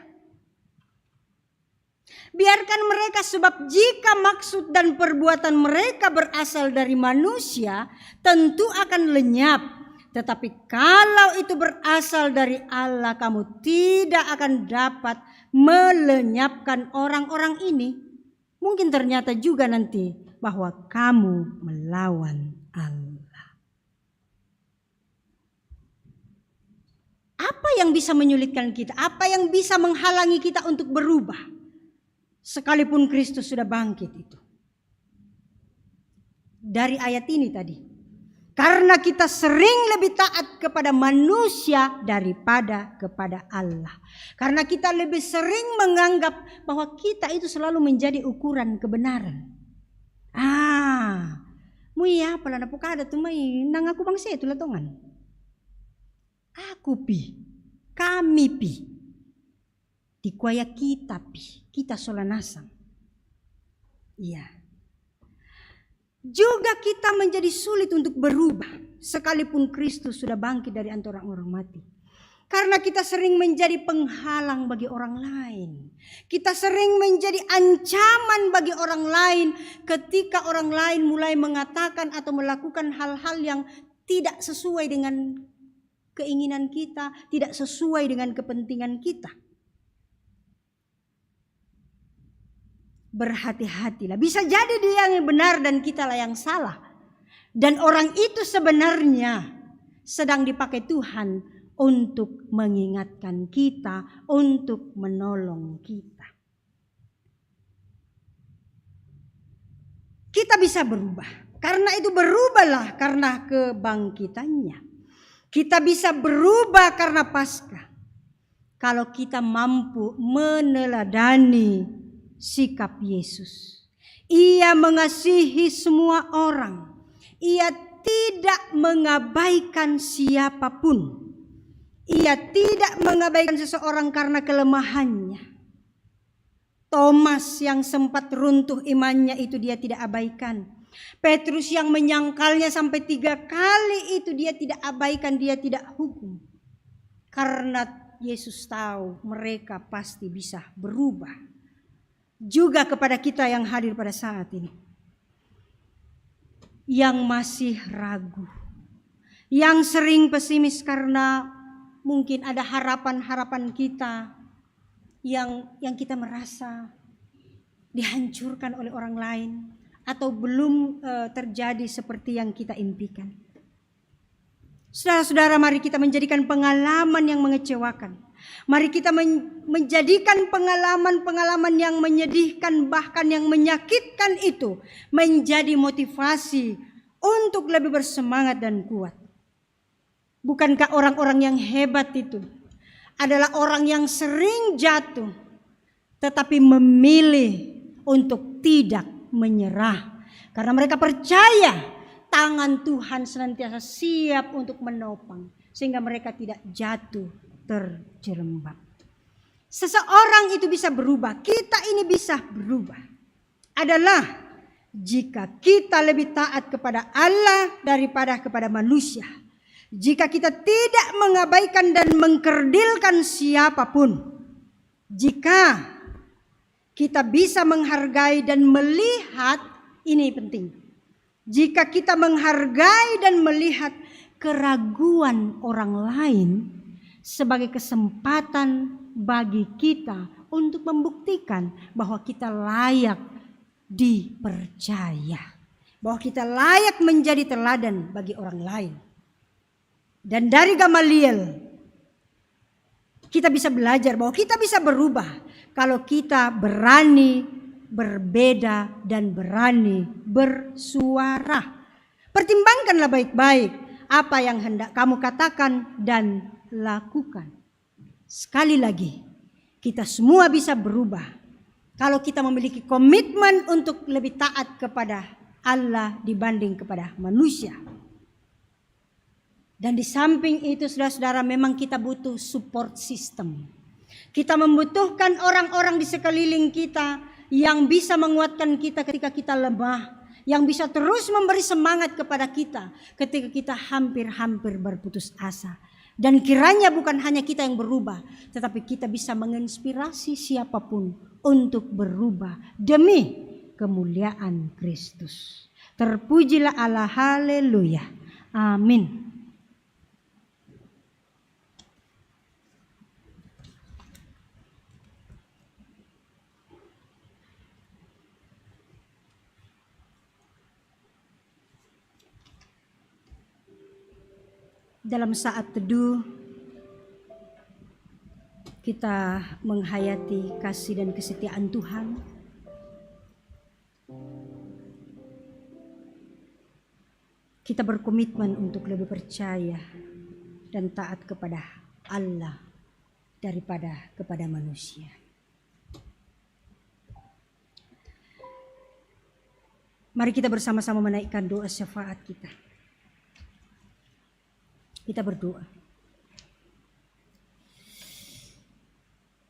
Biarkan mereka, sebab jika maksud dan perbuatan mereka berasal dari manusia, tentu akan lenyap. Tetapi kalau itu berasal dari Allah, kamu tidak akan dapat melenyapkan orang-orang ini. Mungkin ternyata juga nanti bahwa kamu melawan Allah. Apa yang bisa menyulitkan kita? Apa yang bisa menghalangi kita untuk berubah? Sekalipun Kristus sudah bangkit itu. Dari ayat ini tadi. Karena kita sering lebih taat kepada manusia daripada kepada Allah. Karena kita lebih sering menganggap bahwa kita itu selalu menjadi ukuran kebenaran. Muya pala na pukada tumay nang aku bangsa itu latongan. Aku pi, kami pi. Dikuaya kita pi, kita solanasang. Iya. Juga kita menjadi sulit untuk berubah sekalipun Kristus sudah bangkit dari antara orang mati. Karena kita sering menjadi penghalang bagi orang lain. Kita sering menjadi ancaman bagi orang lain ketika orang lain mulai mengatakan atau melakukan hal-hal yang tidak sesuai dengan keinginan kita, tidak sesuai dengan kepentingan kita. Berhati-hatilah. Bisa jadi dia yang benar dan kitalah yang salah. Dan orang itu sebenarnya sedang dipakai Tuhan untuk mengingatkan kita, untuk menolong kita. Kita bisa berubah. Karena itu berubahlah karena kebangkitannya. Kita bisa berubah karena Paskah. Kalau kita mampu meneladani sikap Yesus. Ia mengasihi semua orang. Ia tidak mengabaikan siapapun. Ia tidak mengabaikan seseorang karena kelemahannya. Thomas yang sempat runtuh imannya itu dia tidak abaikan. Petrus yang menyangkalnya sampai 3 kali itu dia tidak abaikan, dia tidak hukum. Karena Yesus tahu mereka pasti bisa berubah. Juga kepada kita yang hadir pada saat ini. Yang masih ragu. Yang sering pesimis karena mungkin ada harapan-harapan kita yang kita merasa dihancurkan oleh orang lain atau belum terjadi seperti yang kita impikan. Saudara-saudara, mari kita menjadikan pengalaman yang mengecewakan. Mari kita menjadikan pengalaman-pengalaman yang menyedihkan bahkan yang menyakitkan itu menjadi motivasi untuk lebih bersemangat dan kuat. Bukankah orang-orang yang hebat itu adalah orang yang sering jatuh tetapi memilih untuk tidak menyerah. Karena mereka percaya tangan Tuhan senantiasa siap untuk menopang sehingga mereka tidak jatuh terjerembab. Seseorang itu bisa berubah, kita ini bisa berubah. Adalah jika kita lebih taat kepada Allah daripada kepada manusia. Jika kita tidak mengabaikan dan mengkerdilkan siapapun. Jika kita bisa menghargai dan melihat, ini penting. Jika kita menghargai dan melihat keraguan orang lain sebagai kesempatan bagi kita untuk membuktikan bahwa kita layak dipercaya, bahwa kita layak menjadi teladan bagi orang lain. Dan dari Gamaliel kita bisa belajar bahwa kita bisa berubah kalau kita berani berbeda dan berani bersuara. Pertimbangkanlah baik-baik apa yang hendak kamu katakan dan lakukan. Sekali lagi, kita semua bisa berubah kalau kita memiliki komitmen untuk lebih taat kepada Allah dibanding kepada manusia. Dan di samping itu saudara-saudara, memang kita butuh support system. Kita membutuhkan orang-orang di sekeliling kita yang bisa menguatkan kita ketika kita lemah, yang bisa terus memberi semangat kepada kita ketika kita hampir-hampir berputus asa. Dan kiranya bukan hanya kita yang berubah, tetapi kita bisa menginspirasi siapapun untuk berubah demi kemuliaan Kristus. Terpujilah Allah, haleluya, amin. Dalam saat teduh, kita menghayati kasih dan kesetiaan Tuhan. Kita berkomitmen untuk lebih percaya dan taat kepada Allah daripada kepada manusia. Mari kita bersama-sama menaikkan doa syafaat kita. Kita berdoa.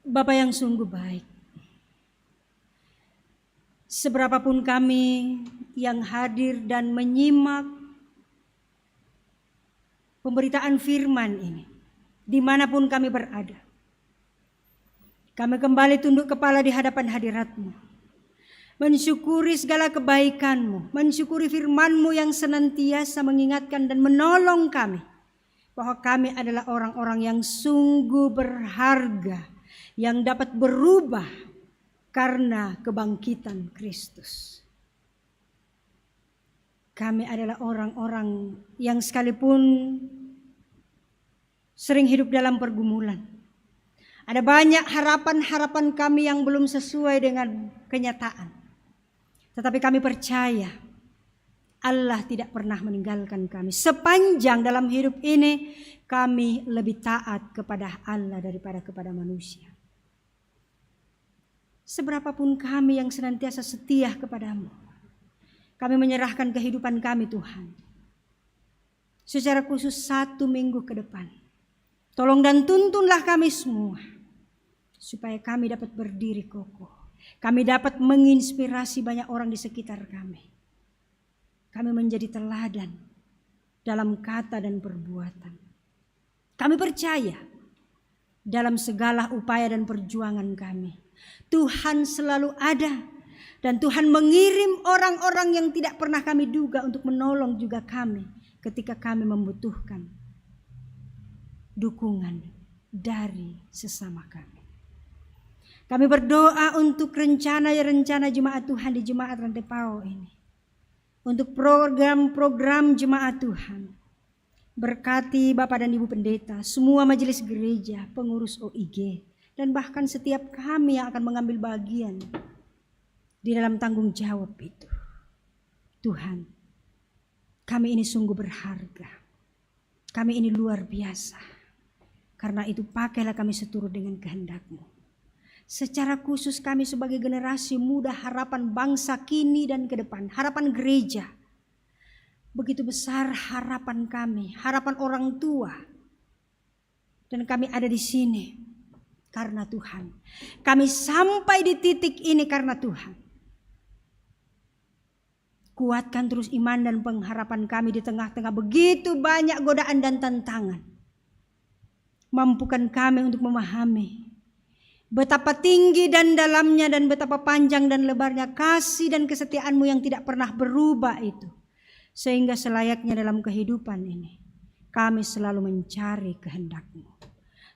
Bapa yang sungguh baik, seberapapun kami yang hadir dan menyimak pemberitaan firman ini, dimanapun kami berada, kami kembali tunduk kepala di hadapan hadirat-Mu, mensyukuri segala kebaikan-Mu, mensyukuri firman-Mu yang senantiasa mengingatkan dan menolong kami bahwa kami adalah orang-orang yang sungguh berharga, yang dapat berubah karena kebangkitan Kristus. Kami adalah orang-orang yang sekalipun sering hidup dalam pergumulan, ada banyak harapan-harapan kami yang belum sesuai dengan kenyataan. Tetapi kami percaya Allah tidak pernah meninggalkan kami. Sepanjang dalam hidup ini kami lebih taat kepada Allah daripada kepada manusia. Seberapapun kami yang senantiasa setia kepadamu, kami menyerahkan kehidupan kami Tuhan. Secara khusus 1 minggu ke depan, tolong dan tuntunlah kami semua, supaya kami dapat berdiri kokoh. Kami dapat menginspirasi banyak orang di sekitar kami. Kami menjadi teladan dalam kata dan perbuatan. Kami percaya dalam segala upaya dan perjuangan kami, Tuhan selalu ada. Dan Tuhan mengirim orang-orang yang tidak pernah kami duga untuk menolong juga kami ketika kami membutuhkan dukungan dari sesama kami. Kami berdoa untuk rencana jemaat Tuhan di Jemaat Rantai Pau ini. Untuk program-program jemaat Tuhan. Berkati Bapak dan Ibu Pendeta, semua majelis gereja, pengurus OIG, dan bahkan setiap kami yang akan mengambil bagian di dalam tanggung jawab itu. Tuhan, kami ini sungguh berharga. Kami ini luar biasa. Karena itu pakailah kami seturut dengan kehendak-Mu. Secara khusus kami sebagai generasi muda, harapan bangsa kini dan ke depan, harapan gereja. Begitu besar harapan kami, harapan orang tua. Dan kami ada di sini karena Tuhan. Kami sampai di titik ini karena Tuhan. Kuatkan terus iman dan pengharapan kami di tengah-tengah begitu banyak godaan dan tantangan. Mampukan kami untuk memahami betapa tinggi dan dalamnya dan betapa panjang dan lebarnya kasih dan kesetiaan-Mu yang tidak pernah berubah itu. sehingga selayaknya dalam kehidupan ini kami selalu mencari kehendak-Mu.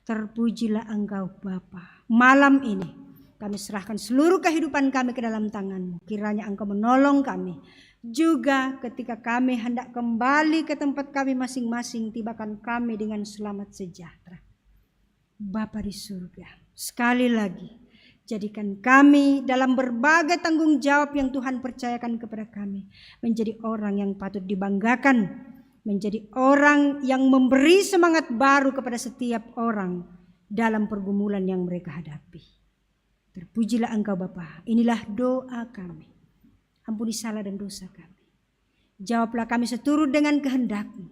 Terpujilah Engkau Bapa. Malam ini kami serahkan seluruh kehidupan kami ke dalam tangan-Mu. Kiranya Engkau menolong kami. Juga ketika kami hendak kembali ke tempat kami masing-masing, tibakan kami dengan selamat sejahtera. Bapa di surga, sekali lagi jadikan kami dalam berbagai tanggung jawab yang Tuhan percayakan kepada kami menjadi orang yang patut dibanggakan, menjadi orang yang memberi semangat baru kepada setiap orang dalam pergumulan yang mereka hadapi. Terpujilah Engkau Bapa. Inilah doa kami. Ampuni salah dan dosa kami. Jawablah kami seturut dengan kehendak-Mu.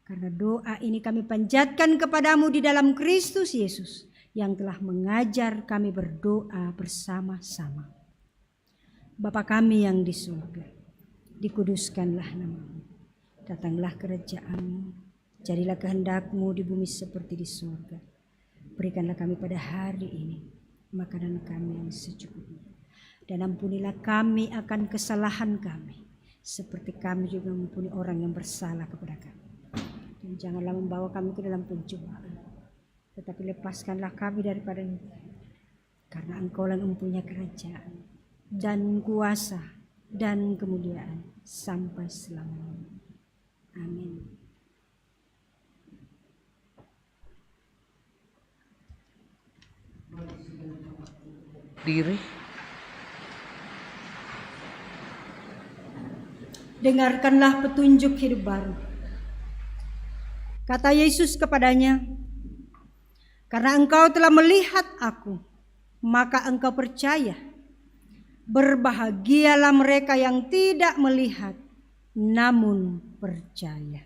Karena doa ini kami panjatkan kepadamu di dalam Kristus Yesus yang telah mengajar kami berdoa bersama-sama. Bapa kami yang di surga, dikuduskanlah nama-Mu. Datanglah kerajaan-Mu, jadilah kehendak-Mu di bumi seperti di surga. Berikanlah kami pada hari ini makanan kami yang secukupnya. Dan ampunilah kami akan kesalahan kami, seperti kami juga mengampuni orang yang bersalah kepada kami. Dan janganlah membawa kami ke dalam pencobaan, tetapi lepaskanlah kami daripada karena Engkau yang mempunyai kerajaan dan kuasa dan kemuliaan sampai selamanya. Amin. Diri. Dengarkanlah petunjuk hidup baru. Kata Yesus kepadanya, karena engkau telah melihat aku, maka engkau percaya. Berbahagialah mereka yang tidak melihat, namun percaya.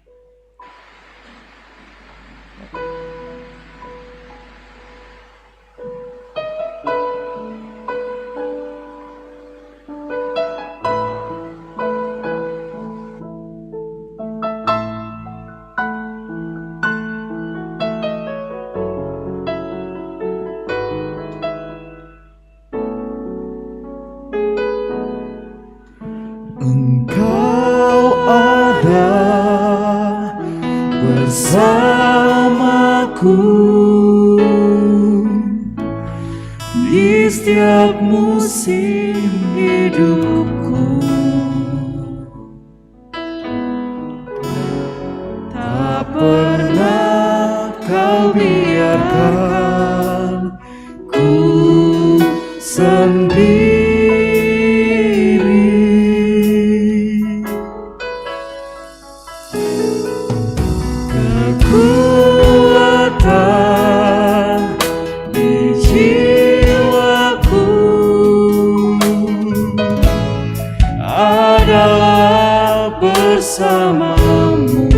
Engkau ada bersamaku di setiap musim hidupku. Tak pernah kau biarkan ku sendiri. Kekuatan di jiwaku adalah bersamamu.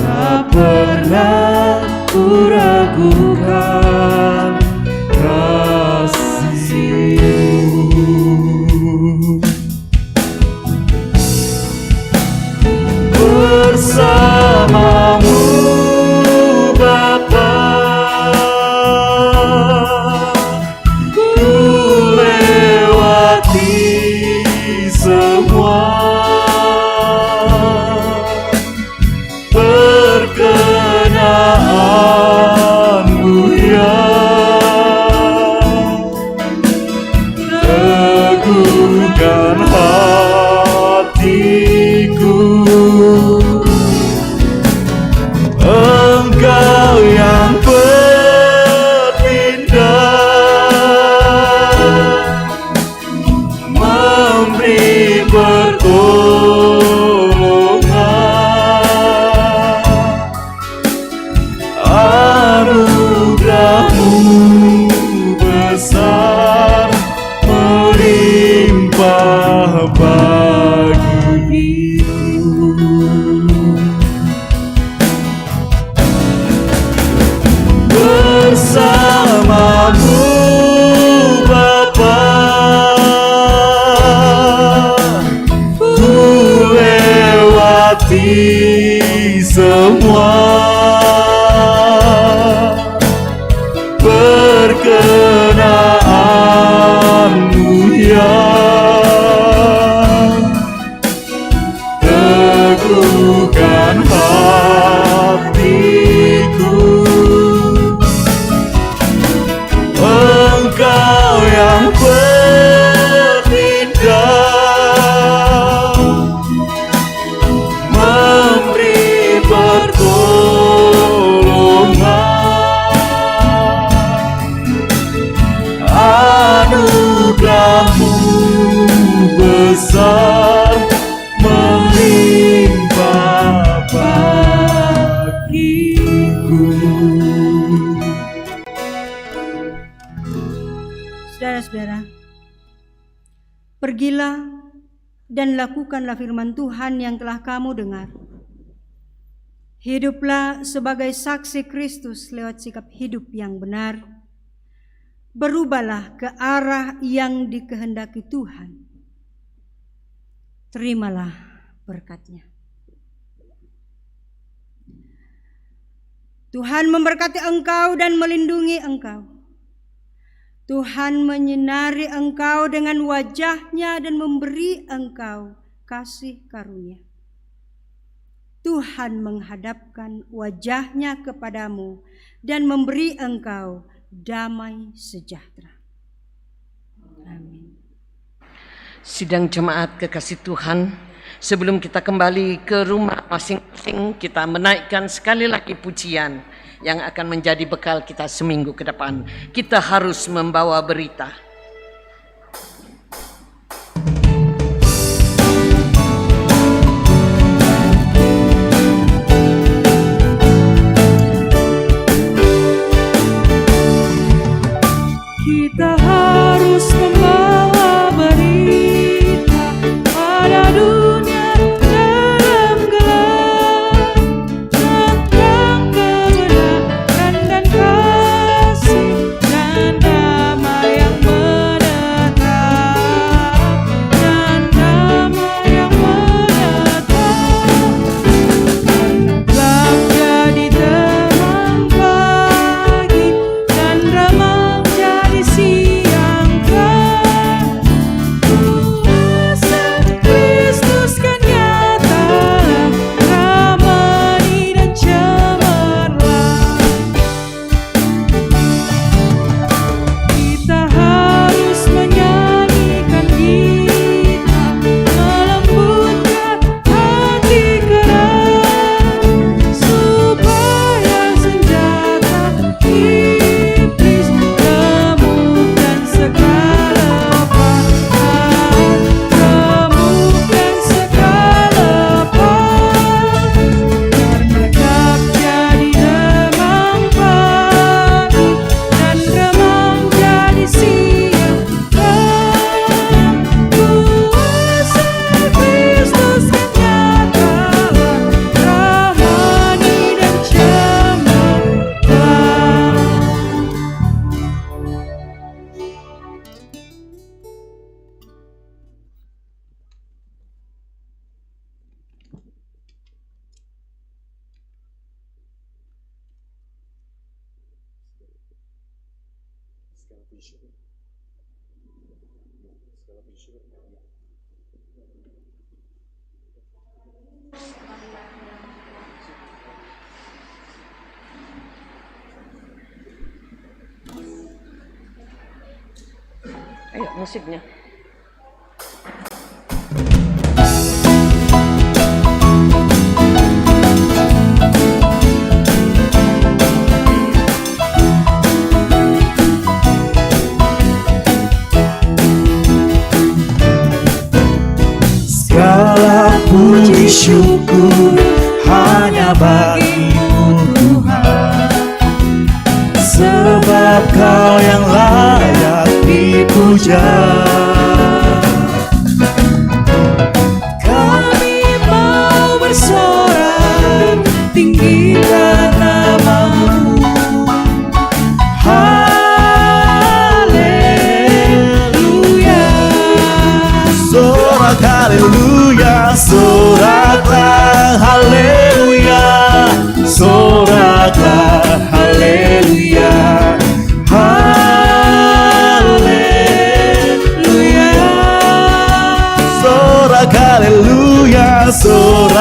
Tak pernah ku ragukan kasih-Mu. Bersamamu Bapa, ku lewati semua. Perkenan-Mu ya, teguhkan hatiku. Engkau yang bertindak, memberi pertolongan. Anugerah-Mu besar, melimpah bagiku. Bersamamu Bapa, ku lewati semua. Perkenan-Mu ya, dan lakukanlah firman Tuhan yang telah kamu dengar. Hiduplah sebagai saksi Kristus lewat sikap hidup yang benar. Berubahlah ke arah yang dikehendaki Tuhan. Terimalah berkat-Nya. Tuhan memberkati engkau dan melindungi engkau. Tuhan menyinari engkau dengan wajah-Nya dan memberi engkau kasih karunia. Tuhan menghadapkan wajah-Nya kepadamu dan memberi engkau damai sejahtera. Amin. Sidang jemaat kekasih Tuhan, sebelum kita kembali ke rumah masing-masing, kita menaikkan sekali lagi pujian yang akan menjadi bekal kita seminggu ke depan. Kita harus membawa berita. Kita harus membawa berita pada dunia dalam gelap tentang kebenaran dan kasih dan damai yang menetap dan damai yang menetap. Gelap jadi terang pagi dan remang jadi siang kan. Kuasa Kristus kan nyata, ramai dan cemerlang. Kita harus menyanyikan gita, melembutkan hati keras, supaya senjata iblis remukkan segala pahat, remukkan segala pahat. Bergegap jadi demam pagi dan remang jadi siang kan. Kuasa Kristus kan nyata, rohani dan cemerlang. Ayo musiknya. Segala puji syukur hanya bagi-Mu Tuhan, sebab Kau yang layak dipuja. Kami mau bersorak tinggikan nama-Mu. Haleluya. Sorak haleluya, soraklah haleluya, soraklah haleluya, haleluya. Sorak haleluya, sorak